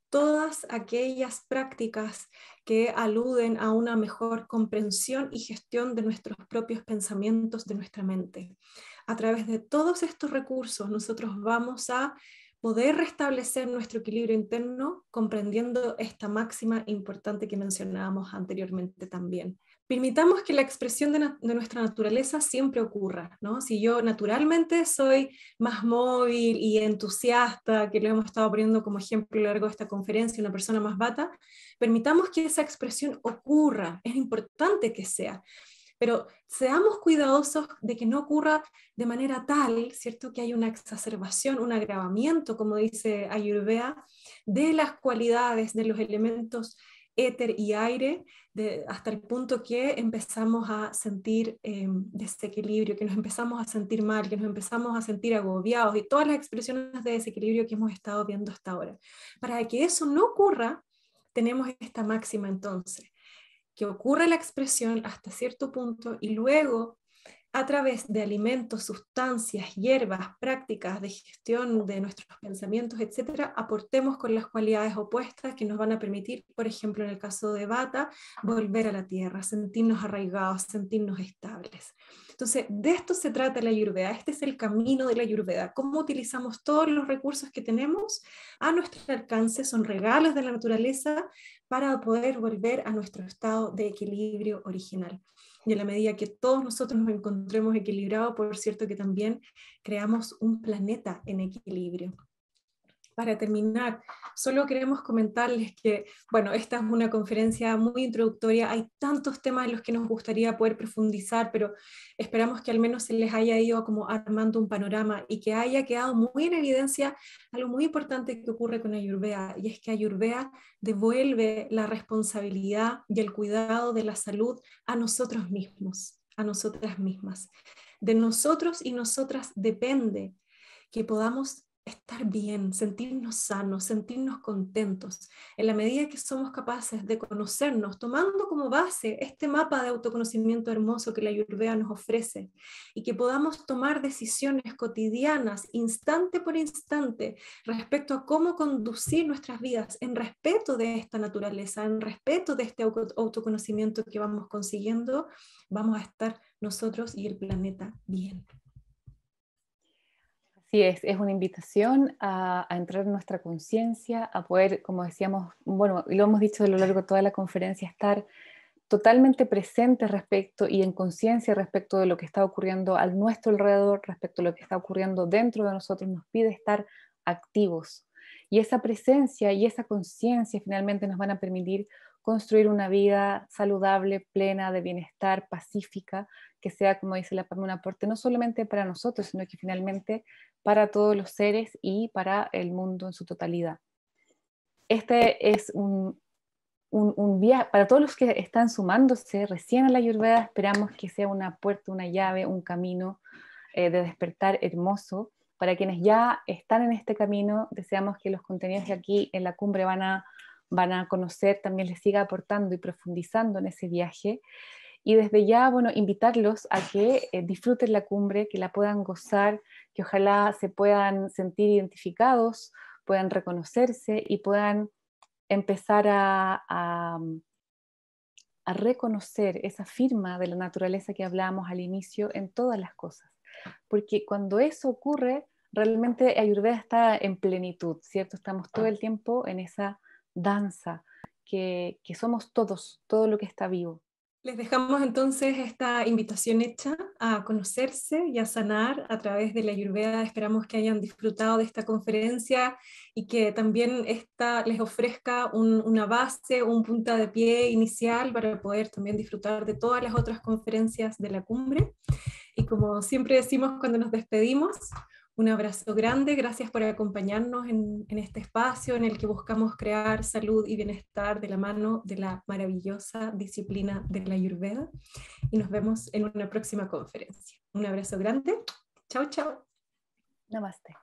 todas aquellas prácticas que aluden a una mejor comprensión y gestión de nuestros propios pensamientos, de nuestra mente. A través de todos estos recursos, nosotros vamos a poder restablecer nuestro equilibrio interno, comprendiendo esta máxima importante que mencionábamos anteriormente también. Permitamos que la expresión de nuestra naturaleza siempre ocurra, ¿no? Si yo naturalmente soy más móvil y entusiasta, que lo hemos estado poniendo como ejemplo a lo largo de esta conferencia, una persona más vata, permitamos que esa expresión ocurra, es importante que sea, pero seamos cuidadosos de que no ocurra de manera tal, ¿cierto?, que haya una exacerbación, un agravamiento, como dice Ayurveda, de las cualidades, de los elementos éter y aire, hasta el punto que empezamos a sentir desequilibrio, que nos empezamos a sentir mal, que nos empezamos a sentir agobiados y todas las expresiones de desequilibrio que hemos estado viendo hasta ahora. Para que eso no ocurra, tenemos esta máxima entonces, que ocurre la expresión hasta cierto punto y luego a través de alimentos, sustancias, hierbas, prácticas de gestión de nuestros pensamientos, etcétera, aportemos con las cualidades opuestas que nos van a permitir, por ejemplo, en el caso de Vata, volver a la tierra, sentirnos arraigados, sentirnos estables. Entonces, de esto se trata la Ayurveda, este es el camino de la Ayurveda, cómo utilizamos todos los recursos que tenemos a nuestro alcance, son regalos de la naturaleza para poder volver a nuestro estado de equilibrio original. Y a la medida que todos nosotros nos encontremos equilibrados, por cierto que también creamos un planeta en equilibrio. Para terminar, solo queremos comentarles que, bueno, esta es una conferencia muy introductoria, hay tantos temas en los que nos gustaría poder profundizar, pero esperamos que al menos se les haya ido como armando un panorama y que haya quedado muy en evidencia algo muy importante que ocurre con Ayurveda, y es que Ayurveda devuelve la responsabilidad y el cuidado de la salud a nosotros mismos, a nosotras mismas. De nosotros y nosotras depende que podamos estar bien, sentirnos sanos, sentirnos contentos, en la medida que somos capaces de conocernos, tomando como base este mapa de autoconocimiento hermoso que la Ayurveda nos ofrece, y que podamos tomar decisiones cotidianas, instante por instante, respecto a cómo conducir nuestras vidas en respeto de esta naturaleza, en respeto de este autoconocimiento que vamos consiguiendo, vamos a estar nosotros y el planeta bien. Así es una invitación a entrar en nuestra conciencia, a poder, como decíamos, bueno, y lo hemos dicho a lo largo de toda la conferencia, estar totalmente presentes respecto y en conciencia respecto de lo que está ocurriendo a nuestro alrededor, respecto a lo que está ocurriendo dentro de nosotros, nos pide estar activos. Y esa presencia y esa conciencia finalmente nos van a permitir construir una vida saludable, plena, de bienestar, pacífica, que sea, como dice la Pame, un aporte no solamente para nosotros, sino que finalmente para todos los seres y para el mundo en su totalidad. Este es un viaje, para todos los que están sumándose recién a la Ayurveda, esperamos que sea una puerta, una llave, un camino de despertar hermoso. Para quienes ya están en este camino, deseamos que los contenidos que aquí en la cumbre van a conocer también les siga aportando y profundizando en ese viaje. Y desde ya, bueno, invitarlos a que disfruten la cumbre, que la puedan gozar, que ojalá se puedan sentir identificados, puedan reconocerse y puedan empezar a reconocer esa firma de la naturaleza que hablábamos al inicio en todas las cosas. Porque cuando eso ocurre, realmente Ayurveda está en plenitud, ¿cierto? Estamos todo el tiempo en esa danza, que somos todos, todo lo que está vivo. Les dejamos entonces esta invitación hecha a conocerse y a sanar a través de la Ayurveda. Esperamos que hayan disfrutado de esta conferencia y que también esta les ofrezca una base, un punta de pie inicial para poder también disfrutar de todas las otras conferencias de la cumbre. Y como siempre decimos cuando nos despedimos, un abrazo grande, gracias por acompañarnos en este espacio en el que buscamos crear salud y bienestar de la mano de la maravillosa disciplina de la Ayurveda. Y nos vemos en una próxima conferencia. Un abrazo grande. Chao, chao. Namaste.